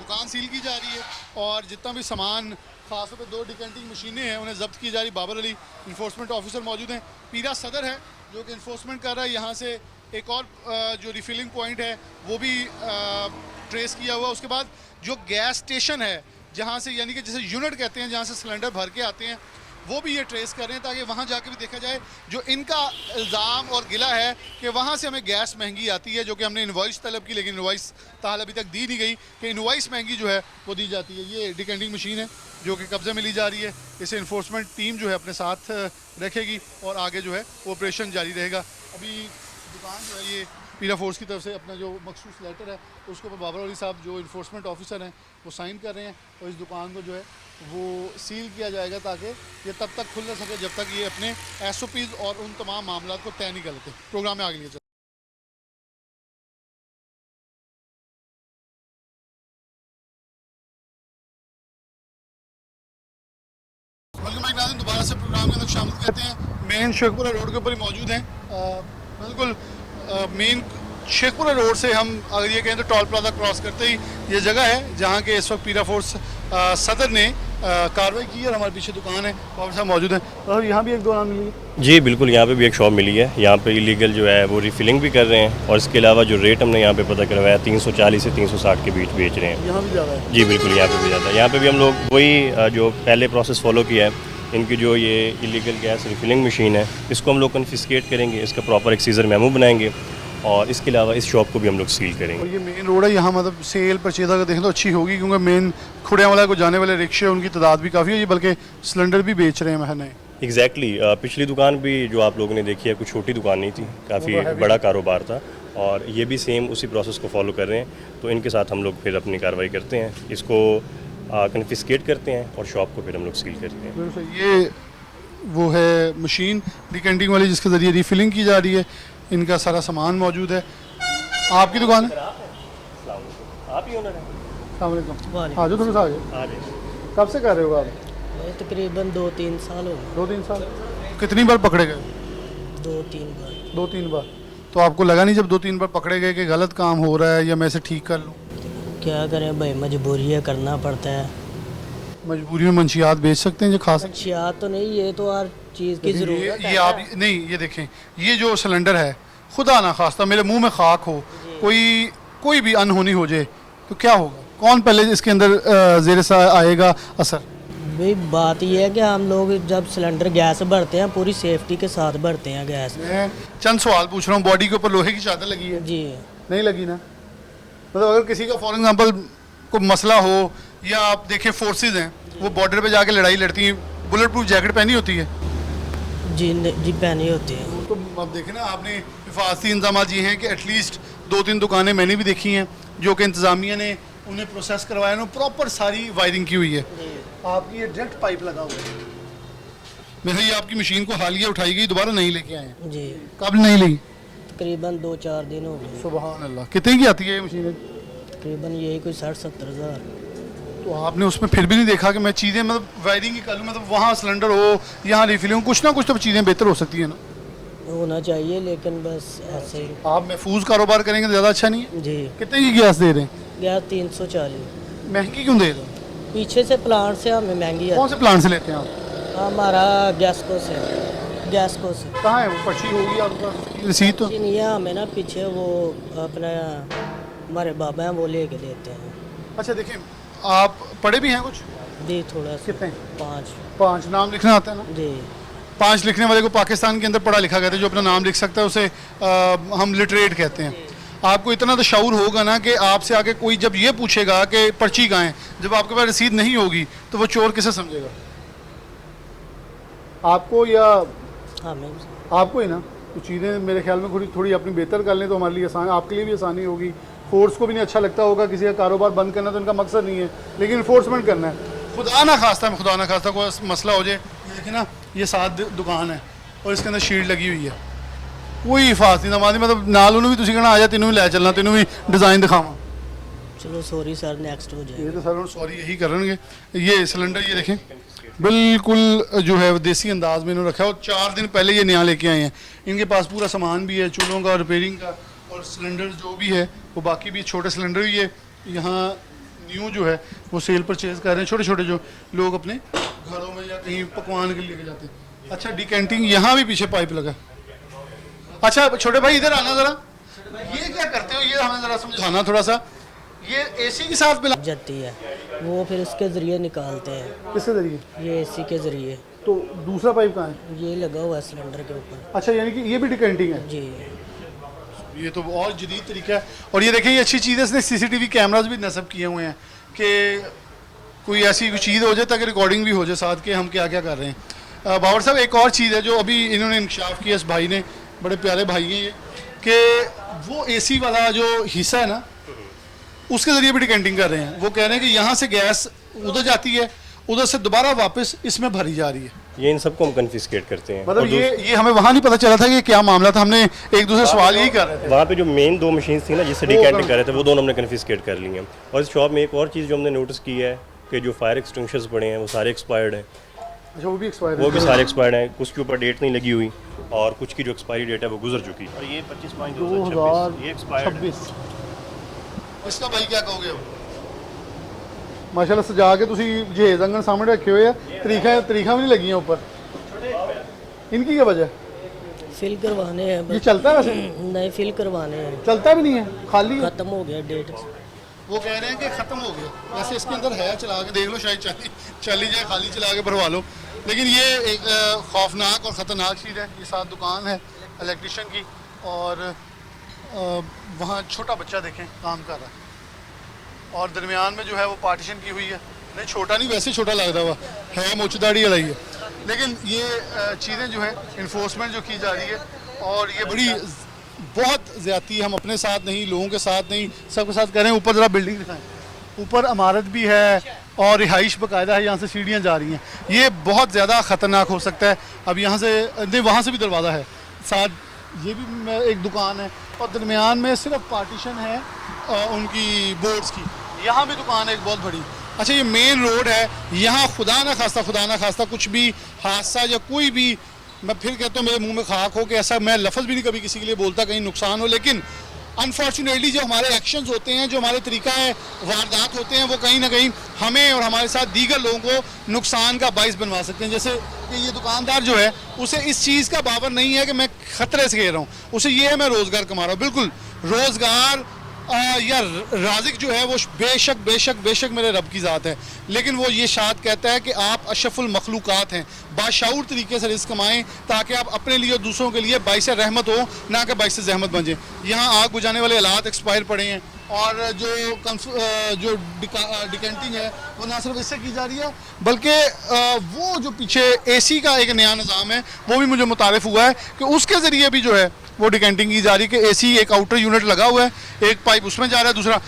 दुकान सील की जा रही है और जितना भी सामान, खासतौर पे 2 डिकेंटिंग मशीनें हैं उन्हें जब्त की जा रही। बाबर अली इन्फोर्समेंट ऑफिसर मौजूद हैं, पीरा सदर है जो कि इन्फोर्समेंट कर रहा है। यहाँ से एक और जो रिफिलिंग पॉइंट है वो भी ट्रेस किया हुआ। उसके बाद जो गैस स्टेशन है जहाँ से यानी कि जैसे यूनिट कहते हैं जहाँ से सिलेंडर भर के आते हैं वो भी ये ट्रेस कर रहे हैं ताकि वहाँ जाके भी देखा जाए। जो इनका इल्ज़ाम और गिला है कि वहाँ से हमें गैस महंगी आती है, जो कि हमने इनवॉइस तलब की लेकिन इनवॉइस ताल अभी तक दी नहीं गई कि इनवॉइस महंगी जो है वो दी जाती है। ये डिकेंटिंग मशीन है जो कि कब्जे में ली जा रही है। इसे इन्फोर्समेंट टीम जो है अपने साथ रखेगी और आगे जो है वो ऑपरेशन जारी रहेगा। अभी दुकान जो है ये पीरा फोर्स की तरफ से अपना जो मखसूस लेटर है उसके ऊपर बाबर अली साहब जो इन्फोर्समेंट ऑफिसर हैं वो साइन कर रहे हैं और इस दुकान को जो है वो सील किया जाएगा ताकि ये तब तक खुल ना सके जब तक ये अपने SOPs और उन तमाम मामला को तय नहीं कर लेते। प्रोग्राम में आगे लिए दोबारा से प्रोग्राम के अंदर शामिल करते हैं। मेन शेखपुरा रोड के ऊपर ही मौजूद हैं। बिल्कुल मेन शेखपुरा रोड से हम अगर ये कहें तो टोल प्लाजा क्रॉस करते ही ये जगह है जहाँ के इस वक्त पीरा फोर्स सदर ने कार्रवाई की है और हमारे पीछे दुकान है, बाबर साहब मौजूद हैं। और यहाँ भी एक दुकान मिली है। जी बिल्कुल, यहाँ पे भी एक शॉप मिली है। यहाँ पे इलीगल जो है वो रिफिलिंग भी कर रहे हैं और इसके अलावा जो रेट हमने यहाँ पे पता करवाया 340 से 360 के बीच बेच रहे हैं। यहाँ भी ज़्यादा है। जी बिल्कुल, यहाँ पे भी ज़्यादा है। यहाँ पे भी हम लोग वही जो पहले प्रोसेस फॉलो किया है, इनकी जो ये इलीगल गैस रिफिलिंग मशीन है इसको हम लोग कन्फिस्केट करेंगे, इसका प्रॉपर एक सीज़र मेमो बनाएंगे और इसके अलावा इस शॉप को भी हम लोग सील करेंगे। और ये मेन रोड है, यहाँ मतलब सेल परचेज अगर देखें तो अच्छी होगी क्योंकि मेन खुड़ियावाला को जाने वाले रिक्शे उनकी तादाद भी काफ़ी है, ये बल्कि सिलेंडर भी बेच रहे हैं महज नए। एग्जैक्टली पिछली दुकान भी जो आप लोगों ने देखी है कुछ छोटी दुकान नहीं थी, काफ़ी बड़ा कारोबार था और ये भी सेम उसी प्रोसेस को फॉलो कर रहे हैं। तो इनके साथ हम लोग फिर अपनी कार्रवाई करते हैं, इसको कन्फिस्केट करते हैं और शॉप को फिर हम लोग सील करते हैं। ये वो है मशीन डिकेंटिंग वाली जिसके ज़रिए रिफिलिंग की जा रही है। इनका सारा सामान मौजूद है। आपकी दुकान है? आप ही ओनर हैं? अस्सलाम वालेकुम। आ जाओ थोड़ा सा आगे। कब से कर रहे हो आप? तकरीबन 2-3 साल हो गए। 2-3 साल। कितनी बार पकड़े गए? 2-3 बार। 2-3 बार। तो आपको लगा नहीं जब 2-3 बार पकड़े गए कि गलत काम हो रहा है या मैं इसे ठीक कर लूँ? क्या करें भाई, मजबूरी है, करना पड़ता है। मजबूरी में मंशियात बेच सकते हैं जो खा सकते मंशियात तो नहीं, ये तो हर चीज़ की ज़रूरत है। ये आप नहीं, ये देखें, ये जो सिलेंडर है खुदा ना खास्ता मेरे मुंह में खाक हो, कोई कोई भी अनहोनी हो जाए तो क्या होगा? कौन पहले इसके अंदर ज़ेर सा आएगा असर? भाई बात यह है कि हम लोग जब सिलेंडर गैस भरते हैं पूरी सेफ्टी के साथ भरते हैं गैस। मैं चंद सवाल पूछ रहा हूँ। बॉडी के ऊपर लोहे की चादर लगी है? जी नहीं लगी ना? मतलब अगर किसी का फॉर एग्जांपल कोई मसला हो, या आप देखें फोर्सेस हैं वो बॉर्डर पे जाके लड़ाई लड़ती हैं, बुलेट प्रूफ जैकेट पहनी होती है जी जी पहनी होती है। तो अब देखें ना, आपने हिफाजती इंतजाम ये हैं कि एटलीस्ट 2-3 दुकानें मैंने भी देखी हैं जो कि इंतज़ामिया ने उन्हें प्रोसेस करवाया, उन्होंने प्रॉपर सारी वायरिंग की हुई है। आपकी ये डायरेक्ट पाइप लगा हुआ है। मेरा ये आपकी मशीन को हालिया उठाई गई, दोबारा नहीं लेके आए हैं? जी कब नहीं ली? तकरीबन 2-4 दिन हो गए। सुभान अल्लाह। कितने की आती है ये मशीन? तकरीबन यही कोई 60-70 हज़ार। तो आपने उसमें फिर भी नहीं देखा कि मैं चीज़ें मतलब वायरिंग ही कर लूँ, मतलब वहाँ सिलेंडर हो, यहाँ रिफिल हो, कुछ ना कुछ तो चीज़ें बेहतर हो सकती है ना? होना चाहिए, लेकिन बस ऐसे ही। आप महफूज कारोबार करेंगे तो ज़्यादा अच्छा नहीं है? जी कितने की गैस दे रहे हैं? गैस 340। महंगी क्यों दे रहे हैं? पीछे से प्लांट से हमें महंगी कौन है। से प्लांट से लेते हैं आप? हमारा गैसको से। गैसको से कहाँ है वो? पर्ची होगी आपके पास? रसीद तो? जी नहीं है, हमें ना पीछे वो अपना हमारे बाबा हैं वो लेके देते हैं। अच्छा देखें, आप पढ़े भी हैं कुछ? जी थोड़ा सा। कितने? 5। नाम लिखना आता है ना? जी 5 लिखने वाले को पाकिस्तान के अंदर पढ़ा लिखा कहते हैं। जो अपना नाम लिख सकता है उसे हम लिटरेट कहते हैं। आपको इतना तो शऊर होगा ना कि आपसे आके कोई जब ये पूछेगा कि पर्ची कहाँ है, जब आपके पास रसीद नहीं होगी तो वो चोर किसे समझेगा? आपको या हमें? आपको ही ना? तो चीज़ें मेरे ख्याल में थोड़ी अपनी बेहतर कर लें तो हमारे लिए आसान, आपके लिए भी आसानी होगी। फोर्स को भी नहीं अच्छा लगता होगा, किसी का कारोबार बंद करना तो इनका मकसद नहीं है, लेकिन इन्फोर्समेंट करना है। खुदा ना खास्ता कोई मसला हो जाए। ये देखिए ना, ये 7 दुकान है और इसके अंदर शील्ड लगी हुई है, कोई हिफाजती नमाजी मतलब नाल उन्होंने भी तुम कहना आ जा तेनों भी लै चलना, तेनों भी डिज़ाइन दिखावा। चलो सॉरी सर, नेक्स्ट हो जाए। ये तो सर सॉरी यही करेंगे। ये सिलेंडर ये देखें बिल्कुल जो है वो देसी अंदाज में इन्होंने रखा है, और 4 दिन पहले ये नया लेके आए हैं। इनके पास पूरा सामान भी है, चूल्हों का, रिपेयरिंग का, और सिलेंडर जो भी है वो बाकी भी छोटे सिलेंडर भी है। यहाँ न्यू जो है वो सेल परचेज कर रहे हैं, छोटे छोटे जो लोग अपने घरों में या कहीं पकवान के लिए लेके जाते हैं। अच्छा डिकेंटिंग, यहाँ भी पीछे पाइप लगा। अच्छा छोटे भाई इधर आना ज़रा, ये क्या करते हो? ये हमें ज़रा समझाना थोड़ा सा। ये एसी के साथ मिला जाती है वो, फिर इसके ज़रिए निकालते हैं। किसके जरिए? ये एसी के ज़रिए। तो दूसरा पाइप कहाँ है? ये लगा हुआ है सिलेंडर के ऊपर। अच्छा यानी कि ये भी डिकेंटिंग है? जी ये तो और जदीद तरीका है। और ये देखिए ये अच्छी चीज़ है, इसने CCTV कैमराज भी नस्ब किए हुए हैं कि कोई ऐसी कोई चीज़ हो जाए ताकि रिकॉर्डिंग भी हो जाए साथ के हम क्या क्या कर रहे हैं। बाबर साहब एक और चीज़ है जो अभी इन्होंने इंकशाफ किया इस भाई ने, बड़े प्यारे भाई हैं ये, कि वो AC वाला जो हिस्सा है ना उसके ज़रिए भी डिकेंटिंग कर रहे हैं। वो कह रहे हैं कि यहाँ से गैस उधर जाती है, उधर से दोबारा वापस इसमें भरी जा रही है। ये इन सबको हम कन्फिस्केट करते हैं। मतलब और ये हमें वहाँ नहीं पता चला था कि क्या मामला था, हमने एक दूसरे सवाल यही कर रहे थे। वहाँ पे जो मेन 2 मशीन्स थी ना जिससे डिकेंटिंग कर रहे थे वो दोनों हमने कन्फिस्केट कर ली हैं। और इस शॉप में एक और चीज़ जो हमने नोटिस की है कि जो फायर एक्सटिंग्विशर्स पड़े हैं वो सारे एक्सपायर्ड हैं। अच्छा वो भी एक्सपायर वो भी सारे एक्सपायर्ड हैं, कुछ के ऊपर डेट नहीं लगी हुई और कुछ की जो एक्सपायरी डेट है वो गुजर चुकी है। और ये 25/5/2026 ये एक्सपायर्ड है। इसका भाई क्या कहोगे अब? माशाल्लाह सजा के तुसी जहेज अंगन सामने रखे हुए हैं, तरीखा भी नहीं लगी हैं ऊपर। इनकी क्या वजह? फिल करवाने हैं ये बस। चलता है वैसे? नहीं फिल करवाने हैं, चलता भी नहीं है, खाली है। ख़त्म हो गया डेट। वो कह रहे हैं कि ख़त्म हो गया। वैसे इसके अंदर है, चला के देख लो, शायद चली जाए, खाली चला के भरवा लो। लेकिन ये एक खौफनाक और ख़तरनाक चीज़ है। ये 7 दुकान है इलेक्ट्रिशियन की, और वहाँ छोटा बच्चा देखें काम कर रहा है, और दरमियान में जो है वो पार्टीशन की हुई है। नहीं छोटा नहीं, वैसे छोटा लगता हुआ है, मोचदाड़ी वाला ही है। लेकिन ये चीज़ें जो है इन्फोर्समेंट जो की जा रही है, और ये बड़ी बहुत ज़्यादती हम अपने साथ नहीं, लोगों के साथ नहीं, सबके साथ कह रहे हैं। ऊपर ज़रा बिल्डिंग दिखाएं, ऊपर इमारत भी है और रिहाइश बाकायदा है, यहाँ से सीढ़ियाँ जा रही हैं। ये बहुत ज़्यादा ख़तरनाक हो सकता है। अब यहाँ से नहीं, वहाँ से भी दरवाज़ा है, साथ ये भी एक दुकान है, और दरमियान में सिर्फ पार्टीशन है उनकी बोर्ड्स की। यहाँ भी दुकान है एक बहुत बड़ी। अच्छा ये मेन रोड है, यहाँ खुदा ना खास्ता कुछ भी हादसा या कोई भी, मैं फिर कहता हूँ मेरे मुंह में खाक हो कि ऐसा मैं लफ्ज़ भी नहीं कभी किसी के लिए बोलता कहीं नुकसान हो, लेकिन अनफॉर्चुनेटली जो हमारे एक्शंस होते हैं, जो हमारे तरीका है वारदात होते हैं, वो कहीं ना कहीं हमें और हमारे साथ दीगर लोगों को नुकसान का बाइस बनवा सकते हैं। जैसे कि ये दुकानदार जो है उसे इस चीज़ का बावर नहीं है कि मैं ख़तरे से कह रहा हूँ, उसे ये है मैं रोज़गार कमा रहा हूँ। बिल्कुल रोज़गार यार राज़िक जो है वो बेशक बेशक बेशक मेरे रब की ज़ात है, लेकिन वो ये शाद कहता है कि आप अशरफुल मखलूक़ात हैं, बाशऊर तरीके से रिस्क कमाएं ताकि आप अपने लिए और दूसरों के लिए बाइस रहमत हो, ना कि बाइस जहमत बन जाए। यहाँ आग बुझाने वाले आलात एक्सपायर पड़े हैं और जो डिकेंटिंग है वो ना सिर्फ इससे की जा रही है बल्कि वो जो पीछे एसी का एक नया निज़ाम है वो भी मुझे मुतारिफ हुआ है कि उसके ज़रिए भी जो है वो डिकेंटिंग की जा रही है कि एसी एक आउटर यूनिट लगा हुआ है, एक पाइप उसमें जा रहा है, दूसरा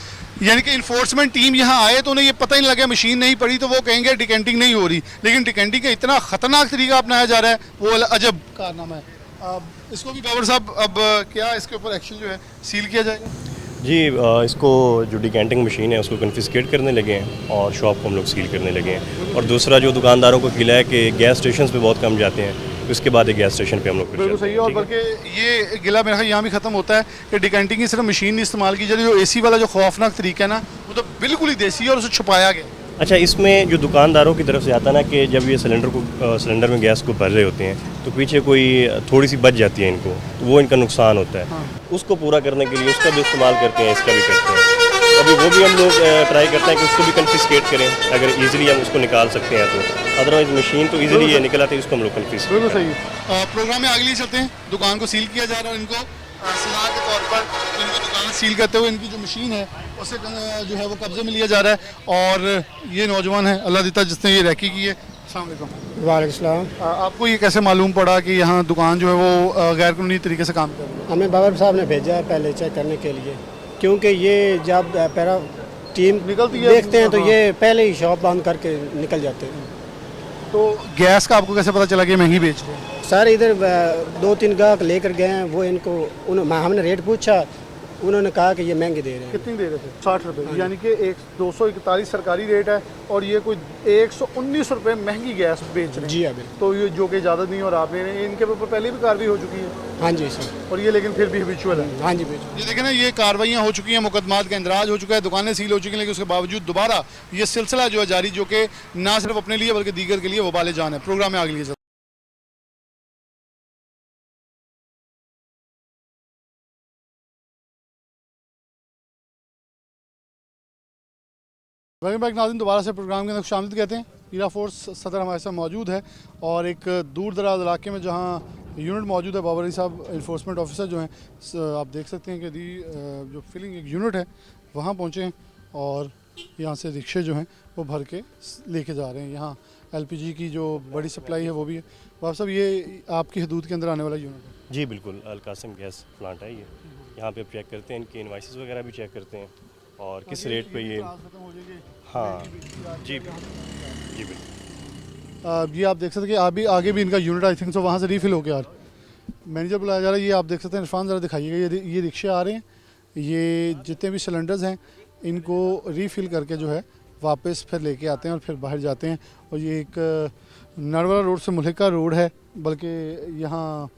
यानी कि इन्फोर्समेंट टीम यहाँ आए तो उन्हें ये पता ही नहीं लगा, मशीन नहीं पड़ी तो वो कहेंगे डिकेंटिंग नहीं हो रही, लेकिन डिकेंटिंग का इतना ख़तरनाक तरीका अपनाया जा रहा है वो अजब कारनामा है। अब इसको भी बाबर साहब, अब क्या इसके ऊपर एक्शन जो है सील किया जाएगा? जी इसको जो डिकेंटिंग मशीन है उसको कन्फिस्केट करने लगे हैं और शॉप को हम लोग सील करने लगे हैं। और दूसरा जो दुकानदारों को गिला है कि गैस स्टेशन पे बहुत कम जाते हैं, उसके बाद एक गैस स्टेशन पे हम लोग फिर बिल्कुल चलते सही हैं, है। और ठीक बल्कि ये गिला मेरा ख्याल यहाँ भी ख़त्म होता है कि डिकेंटिंग की सिर्फ मशीन नहीं इस्तेमाल की जा रही, जो एसी वाला जो खौफनाक तरीका है ना वो तो बिल्कुल ही देसी है और उसे छुपाया गया। अच्छा, इसमें जो दुकानदारों की तरफ से आता है ना कि जब ये सिलेंडर में गैस को भर रहे होते हैं तो पीछे कोई थोड़ी सी बच जाती है इनको, तो वो इनका नुकसान होता है। उसको पूरा करने के लिए उसका भी इस्तेमाल करते हैं, इसका भी करते हैं। अभी वो भी हम लोग ट्राई करते हैं कि उसको भी कन्फिस्केट करें, अगर ईजिली हम उसको निकाल सकते हैं तो। अदरवाइज मशीन तो ईजिली ये निकल आती है, उसको हम लोग कन्फिस्केट। बिल्कुल सही है। प्रोग्राम में आगे लिए चलते हैं। दुकान को सील किया जा रहा है, इनको सलाह के तौर पर इनको दुकान सील करते हुए इनकी जो मशीन है उसे जो है वो कब्जे में लिया जा रहा है। और ये नौजवान है अल्लाह दिता जिसने ये रैकी की है। अस्सलाम वालेकुम। वालेकुम सलाम। आपको ये कैसे मालूम पड़ा कि यहाँ दुकान जो है वो गैर कानूनी तरीके से काम कर रही है? हमें बाबर साहब ने भेजा है पहले चेक करने के लिए, क्योंकि ये जब पैरा टीम निकलती है देखते हैं तो हाँ। ये पहले ही शॉप बंद करके निकल जाते हैं। तो गैस का आपको कैसे पता चला कि महंगी बेच रहे हैं? सर इधर 2-3 गाहक लेकर गए हैं, वो इनको हमने रेट पूछा, उन्होंने कहा कि ये महंगे दे रहे हैं। कितनी दे रहे थे? 60 रुपये, यानी कि 241 सरकारी रेट है और ये कोई 119 रुपये महंगी गैस बेच रहे हैं। जी हाँ बिल्कुल। तो ये जो कि इजाज़त नहीं और आपने इनके ऊपर पहले भी कार्रवाई हो चुकी है हाँ जी सर। और ये लेकिन फिर भी हैबिचुअल है। हाँ जी बिल्कुल। ये देखें ना, ये कार्रवाइयाँ हो चुकी हैं, मुकदमात का इंदराज हो चुका है, दुकानें सील हो चुकी हैं, लेकिन उसके बावजूद दोबारा ये सिलसिला जो है जारी, जो कि ना सिर्फ अपने लिए बल्कि दीगर के लिए वबाल जान है। प्रोग्राम में आगे लिए वेलकम बैक नाज़रीन, दोबारा से प्रोग्राम के अंदर शामिल कहते हैं। पीरा फोर्स सदर हमारे साथ मौजूद है और एक दूर दराज इलाके में जहाँ यूनिट मौजूद है, बाबरी साहब इन्फोर्समेंट ऑफिसर जो हैं, आप देख सकते हैं कि जो फिलिंग एक यूनिट है वहाँ पहुँचे हैं और यहाँ से रिक्शे जो हैं वो भर के लेके जा रहे हैं। यहाँ LPG की जो बड़ी सप्लाई है वो भी है। बाब साहब, ये आपकी हदूद के अंदर आने वाला यूनिट है? जी बिल्कुल, अल कासिम गैस प्लांट है ये। यहाँ पे आप चेक करते हैं, इनके इनवाइसेस वगैरह भी चेक करते हैं और किस रेट पे ये। हाँ जी जी बिल्कुल। ये आप देख सकते हैं कि अभी आगे भी इनका यूनिट आई थिंक सो वहाँ से रीफिल होकर आ रहा है। मैनेजर बुलाया जा रहा है। ये आप देख सकते हैं, इरफान ज़रा दिखाइएगा, ये रिक्शे आ रहे हैं, ये जितने भी सिलेंडर्स हैं इनको रीफिल करके जो है वापस फिर लेके आते हैं और फिर बाहर जाते हैं। और ये एक नरवाला रोड से मुल्हिका रोड है, बल्कि यहाँ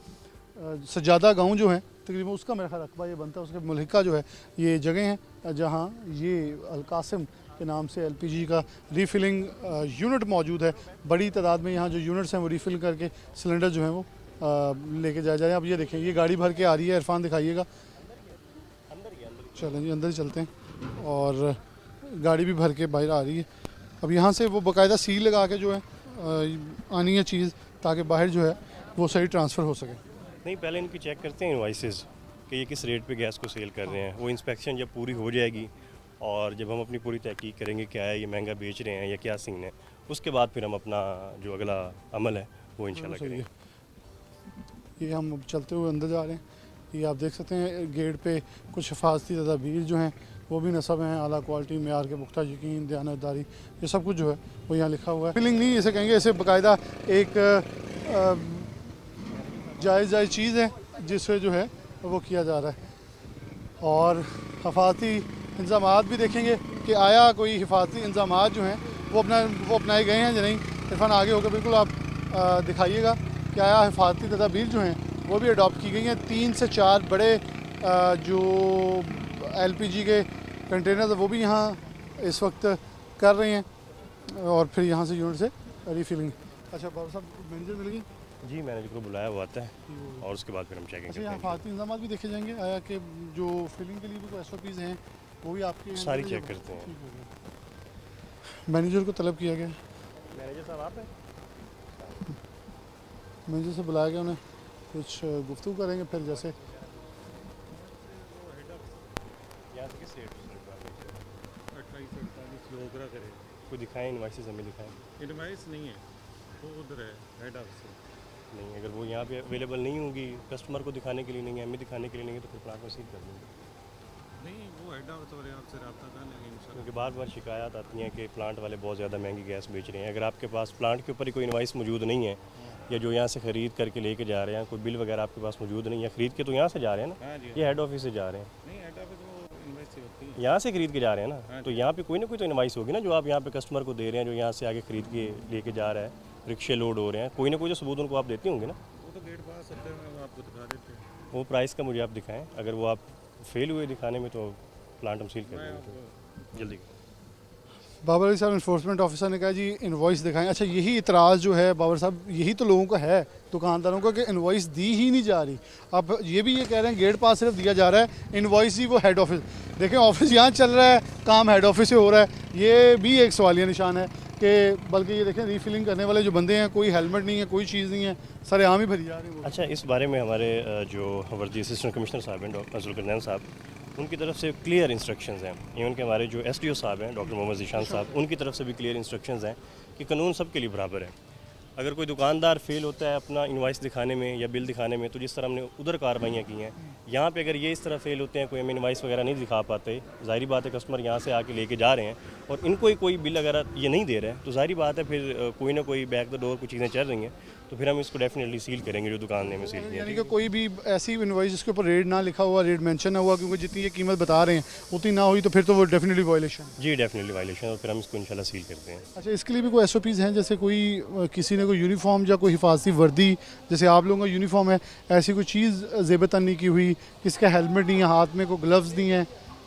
सजादा गांव जो है तकरीबन उसका मेरा ख्याल रकबा ये बनता है, उसके मुल्हिका जो है ये जगह है जहाँ ये अल कासिम के नाम से LPG का रीफिलिंग यूनिट मौजूद है। बड़ी तादाद में यहाँ जो यूनिट्स हैं वो रीफिल करके सिलेंडर जो हैं वो लेके जाए जाए। अब ये देखें, ये गाड़ी भर के आ रही है, इरफान दिखाइएगा। चलें जी, अंदर ही चलते हैं। और गाड़ी भी भर के बाहर आ रही है। अब यहाँ से वो बाकायदा सील लगा के जो है आनी है चीज़, ताकि बाहर जो है वो सही ट्रांसफ़र हो सके। नहीं, पहले इनकी चेक करते हैं इनवाइसेस कि ये किस रेट पे गैस को सेल कर रहे हैं। वो इंस्पेक्शन जब पूरी हो जाएगी और जब हम अपनी पूरी तहकीक करेंगे क्या है ये महंगा बेच रहे हैं या क्या सीन है, उसके बाद फिर हम अपना जो अगला अमल है वो इंशाल्लाह करेंगे। ये हम चलते हुए अंदर जा रहे हैं। ये आप देख सकते हैं गेट पे कुछ हिफाजती तदाबीर जो हैं वो भी नस्ब हैं, आला क्वालिटी मेयार के पुख्ता यकीन दयानतदारी, ये सब कुछ जो है वो यहाँ लिखा हुआ है। फिलिंग नहीं इसे कहेंगे, इसे बाकायदा एक जायज़ चीज़ है जिससे जो है वो किया जा रहा है। और हिफाजती इंतज़ामात भी देखेंगे कि आया कोई हिफाजती इंतज़ामात जो हैं वो अपनाए गए हैं या नहीं। इरफान आगे होकर बिल्कुल आप दिखाइएगा कि आया हिफाजती तदाबीर जो हैं वो भी अडॉप्ट की गई हैं। 3 से 4 बड़े जो LPG के कंटेनर वो भी यहाँ इस वक्त कर रहे हैं और फिर यहाँ से यूनिट से रीफिलिंग। अच्छा बाबा साहब, मैनेजर मिल गई? जी मैनेजर को बुलाया हुआ आता है और उसके बाद फिर हम चेकिंग अच्छा, करते यहाँ हैं। फालतू इंतजाम भी देखे जाएंगे आया कि जो फिलिंग के लिए भी कोई SOPs हैं वो भी आपके सारी चेक करते हैं। ठीक हो गया। मैनेजर को तलब किया गया, मैनेजर साहब आप हैं? मैनेजर से बुलाया गया, उन्हें कुछ गुफ्तगू करेंगे फिर जैसे यहाँ से किस रेट पे 28-48 लोगरा करे। कोई दिखाएं, इनवाइसेस हमें दिखाएं। इनवाइस नहीं है, वो उधर है हेड ऑफिस से। नहीं, अगर वो यहाँ पे अवेलेबल नहीं होगी, कस्टमर को दिखाने के लिए नहीं है, हमें दिखाने के लिए नहीं है, तो फिर प्लांट को सील कर देंगे। नहीं, वो हेड ऑफिस वाले आपसे रब्ता कर लेंगे इंशाल्लाह। क्योंकि बार बार शिकायत आती हैं कि प्लांट वाले बहुत ज़्यादा महंगी गैस बेच रहे हैं। अगर आपके पास प्लांट के ऊपर ही कोई इनवाइस मौजूद नहीं है या जो यहाँ से ख़रीद करके लेके जा रहे हैं, कोई बिल वगैरह आपके पास मौजूद नहीं है, ख़रीद के तो यहाँ से जा रहे हैं ना, हाँ जी, ये हेड ऑफिस से जा रहे हैं, नहीं हेड ऑफिस वो इनवाइस से होती है। यहाँ से खरीद के जा रहे हैं ना, तो यहाँ पे कोई ना कोई तो इनवाइस होगी ना जो आप यहाँ पे कस्टमर को दे रहे हैं, जो यहाँ से आगे खरीद के लेके जा रहा है, रिक्शे लोड हो रहे हैं, कोई ना कोई तो सबूत उनको आप देते होंगे ना। वो तो गेट पास होते हैं, वो आपको दिखा देते हैं। वो प्राइस का मुझे आप दिखाएं, अगर वो आप फेल हुए दिखाने में तो प्लांट हम सील कर मैं देंगे आपको जल्दी। बाबर अली साहब इन्फोर्समेंट ऑफिसर ने कहा जी इनवॉइस दिखाएं। अच्छा, यही इतराज़ जो है बाबर साहब, यही तो लोगों का है, दुकानदारों का, कि इनवॉइस दी ही नहीं जा रही। अब ये भी ये कह रहे हैं गेट पास सिर्फ दिया जा रहा है, इनवॉइस ही वो हेड ऑफिस। देखें, ऑफिस यहाँ चल रहा है, काम हेड ऑफिस से हो रहा है, ये भी एक सवालिया निशान है कि बल्कि ये देखें रीफिलिंग करने वाले जो बंदे हैं, कोई हेलमेट नहीं है, कोई चीज़ नहीं है, सरेआम ही भरी जा रही है वो। अच्छा, इस बारे में हमारे जो वर्दी असिस्टेंट कमिश्नर साहब हैं डॉक्टर जुल्करनैन साहब, उनकी तरफ से क्लियर इंस्ट्रक्शंस हैं। इवन के हमारे जो SDO साहब हैं डॉक्टर मोहम्मद ज़ीशान साहब, उनकी तरफ से भी क्लियर इंस्ट्रक्शंस हैं कि कानून सबके लिए बराबर है। अगर कोई दुकानदार फेल होता है अपना इनवाइस दिखाने में या बिल दिखाने में, तो जिस तरह हमने उधर कार्रवाइयाँ की हैं, यहाँ पे अगर ये इस तरह फेल होते हैं, कोई हमें इनवाइस वगैरह नहीं दिखा पाते, ज़ाहिर बात है कस्टमर यहाँ से आके लेके जा रहे हैं और इनको ही कोई बिल अगर ये नहीं दे रहे हैं, तो ज़ाहिर बात है फिर कोई ना कोई बैक द डोर कुछ चीज़ें चल रही हैं, तो फिर हम इसको डेफिनेटली सील करेंगे जो दुकान ने हमें सील किया। यानी कि कोई भी ऐसी इनवॉइस जिसके ऊपर रेट ना लिखा हुआ, रेट मेंशन ना हुआ, क्योंकि जितनी ये कीमत बता रहे हैं उतनी ना हुई तो फिर तो वो डेफिनेटली वायलेशन है। जी डेफिनेटली वायलेशन, और फिर हम इसको इंशाल्लाह सील करते हैं। अच्छा, इसके लिए भी कोई SOPs हैं, जैसे कोई किसी ने कोई यूनिफॉर्म या कोई हिफाजती वर्दी, जैसे आप लोगों का यूनिफॉर्म है, ऐसी कोई चीज़ ज़ेबतन नहीं की हुई, किसका हेलमेट नहीं है, हाथ में कोई ग्लव्स नहीं है,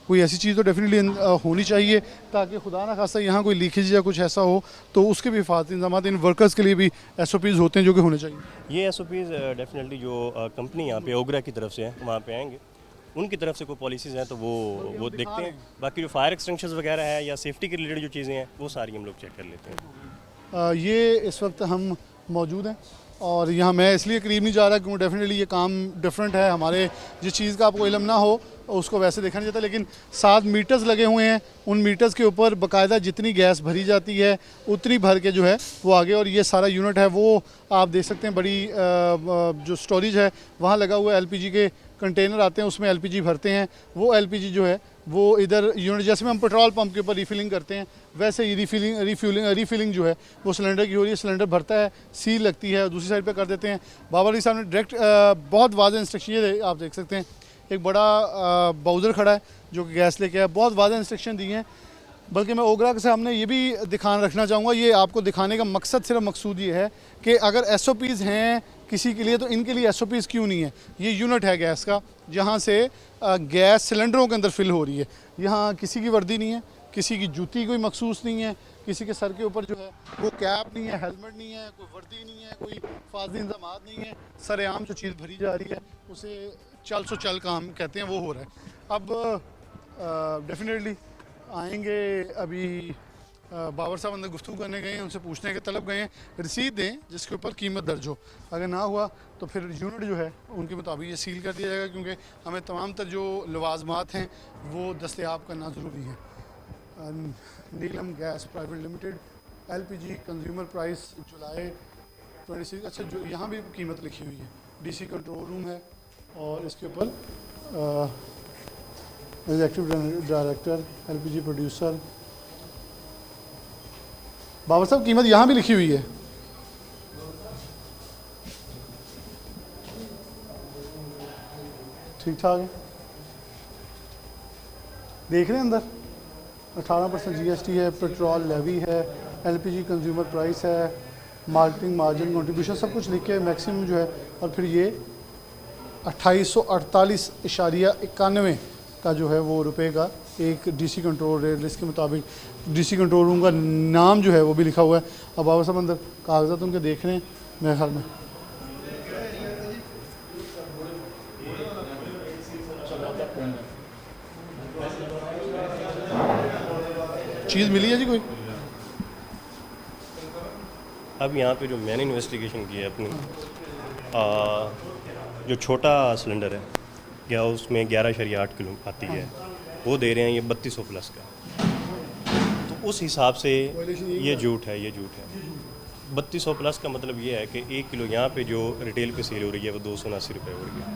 कोई ऐसी चीज़ तो डेफिनेटली होनी चाहिए, ताकि खुदा ना खासा यहाँ कोई लीकेज या कुछ ऐसा हो तो उसके भी हिफाजती इंतजाम इन वर्कर्स के लिए भी SOPs होते हैं जो कि होने चाहिए। ये SOPs डेफिनेटली जो कंपनी यहाँ पे ओगरा की तरफ से है, वहाँ पे आएंगे, उनकी तरफ से कोई पॉलिसीज़ हैं तो वो देखते हैं। बाकी जो फायर एक्सटेंशंस वगैरह है या सेफ्टी के रिलेटेड जो चीज़ें हैं, वो सारी हम लोग चेक कर लेते हैं। ये इस वक्त हम मौजूद हैं और यहाँ मैं इसलिए करीब नहीं जा रहा क्योंकि डेफिनेटली ये काम डिफरेंट है। हमारे जिस चीज़ का आपको इल्म ना हो उसको वैसे देखा नहीं जाता, लेकिन 7 मीटर्स लगे हुए हैं, उन मीटर्स के ऊपर बाकायदा जितनी गैस भरी जाती है उतनी भर के जो है वो आगे, और ये सारा यूनिट है वो आप देख सकते हैं, बड़ी जो स्टोरेज है वहाँ लगा हुआ है, LPG के कंटेनर आते हैं उसमें LPG भरते हैं, वो LPG जो है वो इधर यूनिट, जैसे में हम पेट्रोल पंप के ऊपर रिफिलिंग करते हैं वैसे ही रिफिलिंग जो है वो सिलेंडर की हो रही है। सिलेंडर भरता है, सील लगती है, दूसरी साइड पे कर देते हैं। बाबर अली साहब ने डायरेक्ट बहुत वाज़ेह इंस्ट्रक्शन, ये आप देख सकते हैं एक बड़ा बाउज़र खड़ा है जो कि गैस लेके आया, बहुत वाज़ेह इंस्ट्रक्शन दी हैं। बल्कि मैं ओगरा के सामने ये भी दिखान रखना चाहूँगा, ये आपको दिखाने का मकसद सिर्फ मकसूद ये है कि अगर SOPs हैं किसी के लिए तो इनके लिए SOPs क्यों नहीं है। ये यूनिट है गैस का जहाँ से गैस सिलेंडरों के अंदर फिल हो रही है, यहाँ किसी की वर्दी नहीं है, किसी की जूती कोई मखसूस नहीं है, किसी के सर के ऊपर जो है वो कैप नहीं है, हेलमेट नहीं है, कोई वर्दी नहीं है, कोई फाजी इंतजाम नहीं है, सरेआम जो चीज़ भरी जा रही है उसे चल सो चल काम कहते हैं वो हो रहा है। अब डेफिनेटली आएंगे, अभी बाबर साहब अंदर गुफ्तगू करने गए हैं, उनसे पूछने के तलब गए हैं रसीद दें जिसके ऊपर कीमत दर्ज हो, अगर ना हुआ तो फिर यूनिट जो है उनके मुताबिक ये सील कर दिया जाएगा, क्योंकि हमें तमाम तर जो लवाजमात हैं वो दस्तयाब करना ज़रूरी है। Neelam gas private limited, LPG consumer price July 26। अच्छा, जो यहाँ भी कीमत लिखी हुई है, DC कंट्रोल रूम है और इसके ऊपर executive director LPG producer. Babar साहब कीमत यहाँ भी लिखी हुई है, ठीक ठाक है, देख रहे हैं अंदर 18% GST है, पेट्रोल लेवी है, LPG कंज्यूमर प्राइस है, मार्केटिंग मार्जिन कंट्रीब्यूशन सब कुछ लिख के मैक्सिमम जो है, और फिर ये 2848.91 का जो है वो रुपए का एक DC कंट्रोल रेट, इसके मुताबिक DC कंट्रोल रूम का नाम जो है वो भी लिखा हुआ है। अब बाबा साहब अंदर कागजात उनके देख रहे हैं मेरे ख्याल में। चीज़ मिली है जी कोई? अब यहाँ पे जो मैंने इन्वेस्टिगेशन की है अपनी, जो छोटा सिलेंडर है या उसमें 11.8 किलो आती है, वो दे रहे हैं ये 3200 प्लस का। तो उस हिसाब से ये झूठ है, ये झूठ है। 3200 प्लस का मतलब ये है कि 1 किलो यहाँ पे जो रिटेल पे सेल हो रही है वो 279 रुपये हो रही है,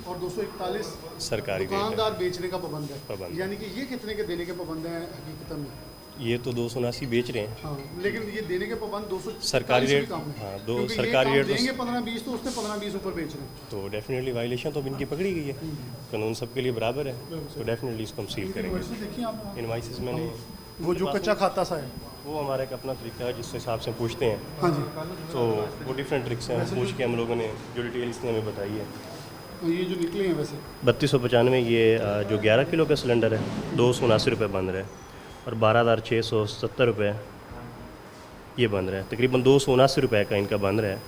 और 241 सरकारी रेट है। दुकानदार बेचने का पाबंद है। पाबंद। यानी कि ये कितने के देने के पाबंद हैं हकीकत में? ये तो 279 बेच रहे हैं। हाँ, लेकिन ये देने के पाबंद 200 सरकारी रेट, कम है। हाँ, क्योंकि सरकारी ये रेट काम देंगे 15-20 तो उसने 15-20 ऊपर बेच रहे हैं। तो डेफिनेटली वायलेशन तो अब इनकी पकड़ी गई है, कानून सबके लिए बराबर है, तो डेफिनेटली इसको हम सील करेंगे। वैसे देखिए आप इनवाइसेस मैंने वो जो कच्चा खाता सा है, वो हमारा एक अपना तरीका है जिस हिसाब से पूछते हैं, हाँ जी, तो वो डिफरेंट ट्रिक्स हैं, पूछ के हम लोगों ने जो डिटेल इसने हमें बताई है। ये जो निकले हैं वैसे 3295 ये जो 11 किलो का सिलेंडर है 279 रुपये बन रहा है, और 12,670 रुपये ये बन रहा है। तकरीबन 279 रुपये का इनका बन रहा है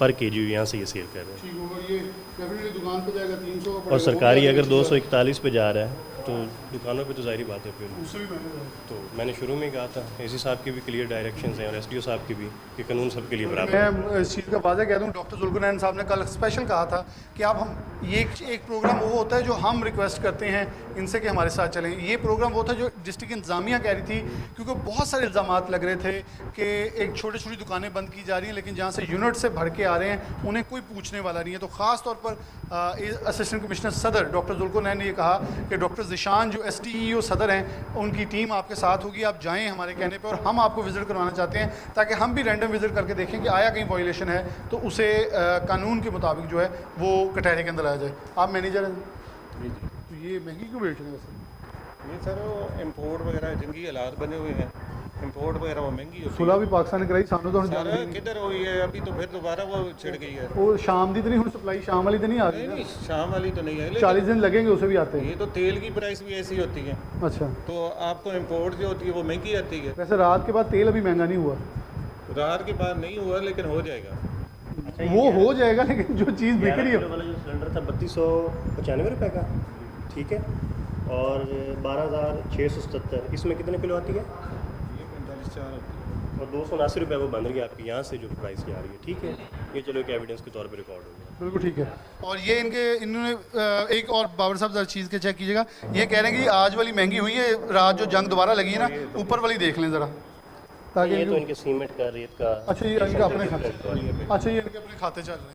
पर केजी यहाँ से ये सेल कर रहे हैं। ठीक होगा। ये डेफिनेटली दुकान पे जाएगा 300 का और पड़ेगा, सरकारी वो अगर जाएगा 241 पे जा रहा है तो दुकानों पे तो ज़ाहिर बात है फिर। उससे भी महंगा जाएगा। तो मैंने शुरू में ही कहा था, एसी साहब की भी क्लियर डायरेक्शंस हैं और एसडीओ साहब की भी, कि कानून सबके लिए बराबर है। मैं इस चीज़ का वादा कह दूँ, डॉक्टर जुल्कुरनैन साहब ने कल स्पेशल कहा था कि आप हम ये एक प्रोग्राम वो होता है जो हम रिक्वेस्ट करते हैं इनसे कि हमारे साथ चलें। ये प्रोग्राम वो था जो डिस्ट्रिक्ट इंतजामिया कह रही थी, क्योंकि बहुत सारे इल्ज़ाम लग रहे थे कि एक छोटी छोटी दुकानें बंद की जा रही हैं, लेकिन जहाँ से यूनिट से भर के आ रहे हैं उन्हें कोई पूछने वाला नहीं है। तो ख़ास तौर पर असिस्टेंट कमिश्नर सदर डॉक्टर जुल्कुरनैन ने ये कहा कि डॉक्टर ज़िशान जो SDEO सदर हैं, उनकी टीम आपके साथ होगी, आप जाएं हमारे कहने पे, और हम आपको विज़िट करवाना चाहते हैं ताकि हम भी रैंडम विज़िट करके देखें कि आया कहीं वायलेशन है तो उसे कानून के मुताबिक जो है वो कटहरे के अंदर लाया जाए। आप मैनेजर हैं जी जी। तो ये महंगी क्यों बेच रहे हैं वैसे? नहीं सर, वो इम्पोर्ट वगैरह जिनकी हालात बने हुए हैं, इम्पोर्ट वगैरह वो महंगी होती सुलह भी पाकिस्तान ने कराई, सामने तो सर किधर हुई है अभी, तो फिर दोबारा वो छिड़ गई है। वो शाम दी तो नहीं, सप्लाई शाम वाली तो नहीं आ नहीं रही नहीं, ना? शाम वाली तो नहीं है, 40 लेकिन दिन लगेंगे उसे भी आते हैं। ये तो तेल की प्राइस भी ऐसी होती है, अच्छा, तो आपको इम्पोर्ट जो होती है वो महंगी आती है। वैसे रात के बाद तेल अभी महंगा नहीं हुआ, रात के बाद नहीं हुआ लेकिन हो जाएगा। वो हो जाएगा, लेकिन जो चीज़ बिक रही है वाला जो सिलेंडर था 3295 रुपये का, ठीक है, और 12,670, इसमें कितने किलो आती है? ये 45,4 होती है। और 279 रुपये वो बन रही है आपकी यहाँ से जो प्राइस जा रही है, ठीक है। ये चलो एक एविडेंस के तौर पे रिकॉर्ड हो गया। बिल्कुल ठीक है। और ये इन्होंने एक और बाबर साहब ज़रा चीज़ के चेक कीजिएगा, ये कह रहे हैं कि आज वाली महंगी हुई है, रात जो जंग दोबारा लगी है ना, ऊपर वाली देख लें ज़रा, ताकि ये तो इनके सीमेंट का, रेत का, अच्छा ये इनके अपने खाते, अच्छा ये इनके अपने खाते चल रहे हैं।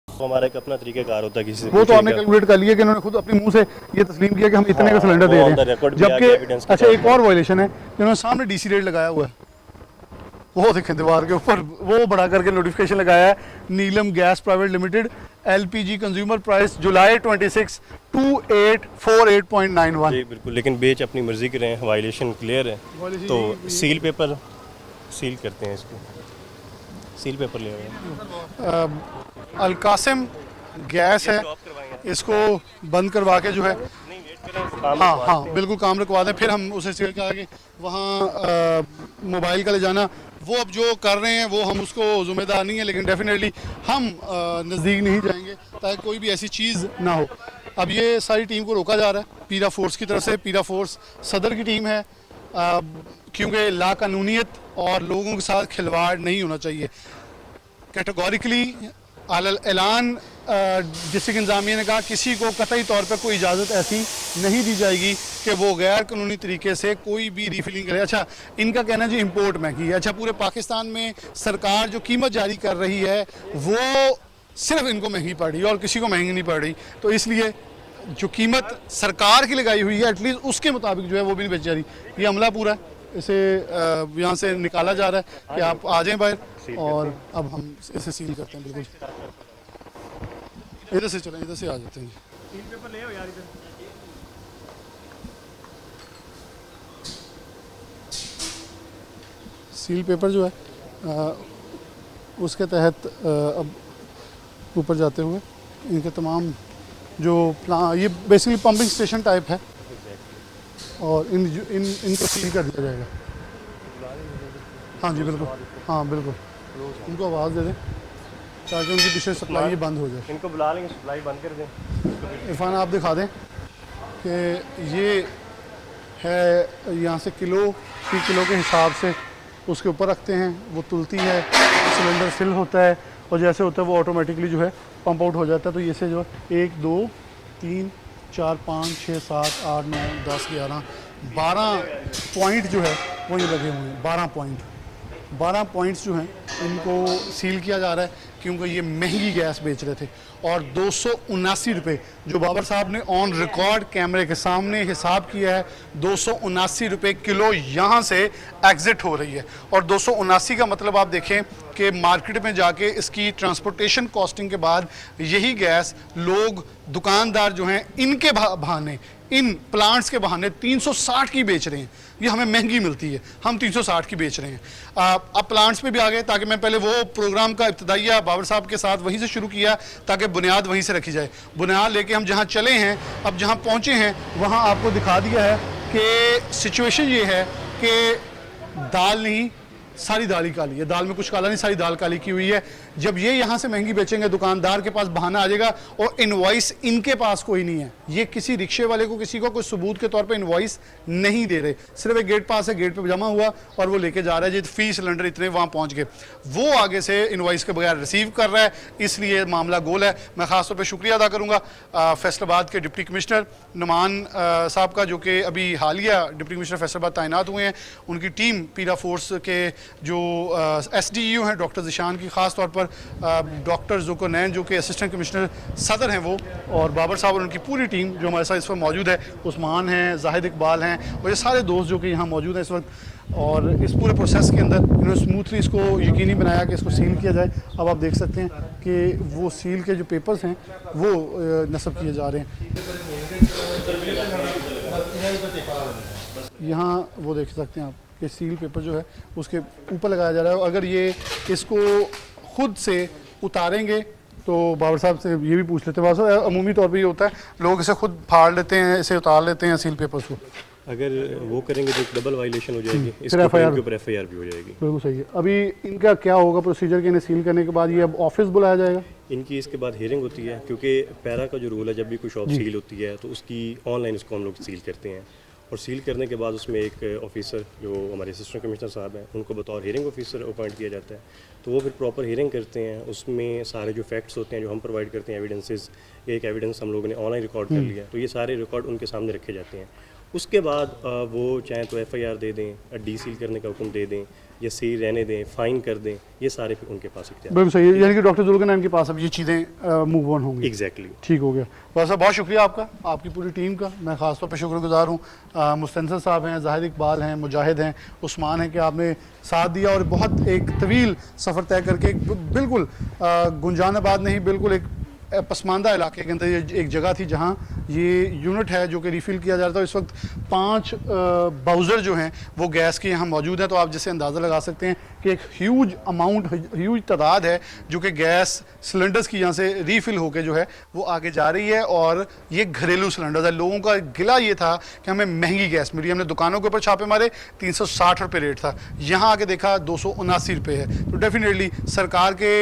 तो हमारा एक अपना तरीक़ाकार होता है किसी से वो तो आपने पूछेगा। कैलकुलेट कर लिया कि इन्होंने खुद अपने मुंह से ये तस्लीम किया कि हम इतने का हाँ, सिलेंडर दे वो रहे on the हैं, record भी आगे evidence जबकि के अच्छा तौर एक और वायलेशन है कि उन्होंने सामने DC रेट लगाया हुआ है, वो देखें दीवार के ऊपर, वो बड़ा करके नोटिफिकेशन लगाया है, Neelam gas private limited, LPG consumer price July 26 2848.91। जी बिल्कुल, लेकिन बेच अपनी मर्जी के रहे हैं, वायलेशन क्लियर है, तो सील पेपर सील करते हैं, इसको सील पेपर ले रहे हैं। अलकासिम गैस है, इसको बंद करवा के जो है, नहीं वेट करें, हाँ हाँ बिल्कुल काम रुकवा दें, फिर हम उसे सेल करा के वहाँ मोबाइल का ले जाना, वो अब जो कर रहे हैं वो हम उसको ज़िम्मेदार नहीं है, लेकिन डेफिनेटली हम नज़दीक नहीं जाएंगे ताकि कोई भी ऐसी चीज़ ना हो। अब ये सारी टीम को रोका जा रहा है पीरा फोर्स की तरफ से, पीरा फोर्स सदर की टीम है, क्योंकि लाकानूनियत और लोगों के साथ खिलवाड़ नहीं होना चाहिए। कैटेगोरिकली ऐलान डिस्ट्रिक्ट इंतजामिया ने कहा किसी को कतई तौर पर कोई इजाज़त ऐसी नहीं दी जाएगी कि वो गैर कानूनी तरीके से कोई भी रीफिलिंग करे। अच्छा, इनका कहना है जी इंपोर्ट महंगी है। अच्छा, पूरे पाकिस्तान में सरकार जो कीमत जारी कर रही है वो सिर्फ इनको महंगी पड़ रही है और किसी को महंगी नहीं पड़ रही, तो इसलिए जो कीमत सरकार की लगाई हुई है एटलीस्ट उसके मुताबिक जो है वो भी नहीं बेची जा रही। ये अमला पूरा है, इसे यहाँ से निकाला जा रहा है कि आप आ जाएं बाहर, और अब हम इसे सील करते हैं। बिल्कुल इधर से चलें, इधर से आ जाते हैं। सील पेपर ले आओ यार इधर। सील पेपर जो है उसके तहत अब ऊपर जाते हुए इनके तमाम जो प्लान, ये बेसिकली पंपिंग स्टेशन टाइप है, और इनको सील कर दिया जाएगा। हाँ जी बिल्कुल, हाँ बिल्कुल, उनको आवाज़ दे दें ताकि उनकी पीछे सप्लाई ही बंद हो जाए। इनको बुला लेंगे, सप्लाई बंद कर दें। इरफान आप दिखा दें कि ये है, यहाँ से किलो फी किलो के हिसाब से उसके ऊपर रखते हैं, वो तुलती है, सिलेंडर फिल होता है और जैसे होता है वो ऑटोमेटिकली जो है पंप आउट हो जाता है। तो ये से जो है 1 2 3 4 5 6 7 8 9 10 11 12 पॉइंट जो है वो ये लगे हुए हैं। 12 पॉइंट्स जो हैं इनको सील किया जा रहा है क्योंकि ये महंगी गैस बेच रहे थे। और 279 रुपये जो बाबर साहब ने ऑन रिकॉर्ड कैमरे के सामने हिसाब किया है, 279 रुपये किलो यहाँ से एग्ज़िट हो रही है। और 279 का मतलब आप देखें कि मार्केट में जाके इसकी ट्रांसपोर्टेशन कॉस्टिंग के बाद यही गैस लोग, दुकानदार जो हैं, इनके बहाने, इन प्लांट्स के बहाने 360 की बेच रहे हैं। ये हमें महंगी मिलती है, हम 360 की बेच रहे हैं। अब प्लांट्स पे भी आ गए ताकि मैं पहले वो प्रोग्राम का इब्तदाइया बाबर साहब के साथ वहीं से शुरू किया ताकि बुनियाद वहीं से रखी जाए। बुनियाद लेके हम जहाँ चले हैं, अब जहाँ पहुँचे हैं वहाँ आपको दिखा दिया है कि सिचुएशन ये है कि दाल नहीं, सारी दाल ही काली है। दाल में कुछ काला नहीं, सारी दाल काली की हुई है। जब ये यहाँ से महंगी बेचेंगे दुकानदार के पास बहाना आ जाएगा और इनवॉइस इनके पास कोई नहीं है। ये किसी रिक्शे वाले को, किसी को कोई सबूत के तौर पे इनवॉइस नहीं दे रहे, सिर्फ एक गेट पास है, गेट पे जमा हुआ और वो लेके जा रहा है जी फी सिलेंडर इतने वहाँ पहुँच गए। वो आगे से इनवॉइस के बगैर रिसीव कर रहा है, इसलिए मामला गोल है। मैं ख़ास तौर पर शुक्रिया अदा करूँगा फैसलाबाद के डिप्टी कमिश्नर नुमान साहब का, जो कि अभी हालिया डिप्टी कमिश्नर फैसलाबाद तैनात हुए हैं। उनकी टीम पीरा फोर्स के जो SDU हैं डॉक्टर ज़िशान की, ख़ास तौर पर डॉक्टर ज़ुकरनैन जो कि असिस्टेंट कमिश्नर सदर हैं वो, और बाबर साहब और उनकी पूरी टीम जो हमारे साथ इस वक्त मौजूद है, उस्मान हैं, जाहिद इकबाल हैं और ये सारे दोस्त जो कि यहाँ मौजूद हैं इस वक्त। और इस पूरे प्रोसेस के अंदर इन्होंने स्मूथली इसको यकीनी बनाया कि इसको सील किया जाए। अब आप देख सकते हैं कि वो सील के जो पेपर्स हैं वो नस्ब किए जा रहे हैं। यहाँ वो देख सकते हैं आप कि सील पेपर जो है उसके ऊपर लगाया जा रहा है। अगर ये इसको खुद से उतारेंगे तो बाबर साहब से ये भी पूछ लेते हैं। बाबर साहब, अमूमी तौर पे ये होता है, लोग इसे खुद फाड़ लेते हैं, इसे उतार लेते हैं सील पेपर्स को। अगर वो करेंगे तो डबल वायलेशन हो जाएगी, फिर FIR के ऊपर FIR भी हो जाएगी। बिल्कुल सही है। अभी इनका क्या होगा प्रोसीजर कि इन्हें सील करने के बाद ये अब ऑफिस बुलाया जाएगा? इनकी इसके बाद हियरिंग होती है, क्योंकि पैरा का जो रूल है, जब भी कोई शॉप सील होती है तो उसकी ऑनलाइन उसको हम लोग सील करते हैं और सील करने के बाद उसमें एक ऑफिसर जो हमारे असिस्टेंट कमिश्नर साहब हैं उनको बतौर हियरिंग ऑफिसर अपॉइंट किया जाता है। तो वो फिर प्रॉपर हियरिंग करते हैं। उसमें सारे जो फैक्ट्स होते हैं जो हम प्रोवाइड करते हैं, एविडेंसेस, एक एविडेंस हम लोगों ने ऑनलाइन रिकॉर्ड कर लिया, तो ये सारे रिकॉर्ड उनके सामने रखे जाते हैं। उसके बाद वो चाहें तो FIR दे दें, डी सील करने का हुक्म दे दें या सील रहने दें, फ़ाइन कर दें, ये सारे फिर उनके पास इख्तियार। बिल्कुल सही है, यानी कि डॉक्टर जुल्करनैन के पास अब ये चीज़ें मूव ऑन होंगी। एग्जैक्टली, ठीक हो गया। बस बहुत शुक्रिया आपका, आपकी पूरी टीम का मैं ख़ास तौर पर शुक्रगुजार हूँ। मुस्तनसर साहब हैं, जाहिद इकबाल हैं, मुजाहिद हैं, उस्मान हैं कि आपने साथ दिया और बहुत एक तवील सफ़र तय करके बिल्कुल गुंजानाबाद नहीं, बिल्कुल एक पसमानदा इलाके के अंदर ये एक जगह थी जहाँ ये यूनिट है जो कि रिफ़िल किया जा रहा था। इस वक्त 5 बाउज़र जो हैं वो गैस के यहाँ मौजूद हैं। तो आप जैसे अंदाज़ा लगा सकते हैं कि एक ह्यूज अमाउंट, ह्यूज तादाद है जो कि गैस सिलेंडर्स की यहाँ से रीफ़िल होकर जो है वो आगे जा रही है। और ये घरेलू सिलेंडर्स है। लोगों का गिला ये था कि हमें महंगी गैस मिली, हमने दुकानों के ऊपर छापे मारे, 360 रुपये रेट था, यहाँ आके देखा 279 रुपये है। तो डेफिनेटली सरकार के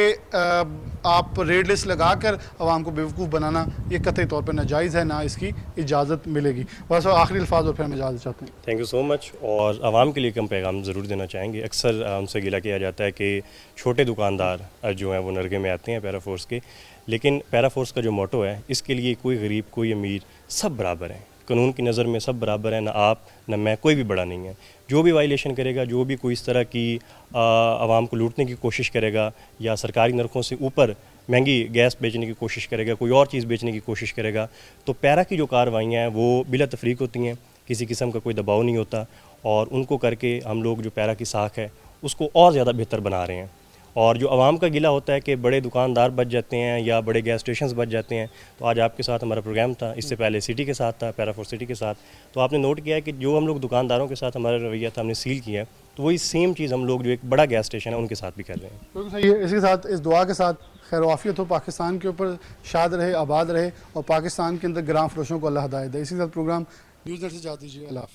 आप रेट लिस्ट लगा कर आवाम को बेवकूफ़ बनाना ये कतई तौर पर नाजायज़ है, ना इसकी इजाज़त मिलेगी। बस आखिरी अल्फाज और फिर हम इजाज़त चाहते हैं। Thank you so much. और आवाम के लिए कम पैगाम ज़रूर देना चाहेंगे। अक्सर हमसे गिला किया जाता है कि छोटे दुकानदार जो हैं वो नरगे में आते हैं पैरा फोर्स के, लेकिन पैरा फोर्स का जो मोटो है, इसके लिए कोई गरीब, कोई अमीर, सब बराबर हैं। कानून की नज़र में सब बराबर हैं, ना आप ना मैं, कोई भी बड़ा नहीं है। जो भी वायलेशन करेगा, जो भी कोई इस तरह की आवाम को लूटने की कोशिश करेगा या सरकारी नरखों से ऊपर महंगी गैस बेचने की कोशिश करेगा, कोई और चीज़ बेचने की कोशिश करेगा, तो पैरा की जो कार्रवाइयाँ हैं वो बिला तफरीक होती हैं, किसी किस्म का कोई दबाव नहीं होता। और उनको करके हम लोग जो पैरा की साख है उसको और ज़्यादा बेहतर बना रहे हैं। और जो आवाम का गिला होता है कि बड़े दुकानदार बच जाते हैं या बड़े गैस स्टेशंस बच जाते हैं, तो आज आपके साथ हमारा प्रोग्राम था, इससे पहले सिटी के साथ था, पैरा फोर्स सिटी के साथ। तो आपने नोट किया है कि जो हम लोग दुकानदारों के साथ हमारा रवैया था, हमने सील किया है, तो वही सेम चीज़ हम लोग जो एक बड़ा गैस स्टेशन है उनके साथ भी कर रहे हैं। बिल्कुल सही है। इसके साथ, इस दुआ के साथ खैर वाफियत हो, पाकिस्तान के ऊपर शाद रहे, आबाद रहे और पाकिस्तान के अंदर ग्राम फरोशों को अल्लाह हिदायत दे। इसी के साथ प्रोग्राम न्यूज़ नेट से चाहती दीजिए। अल्लाह हाफ़िज़।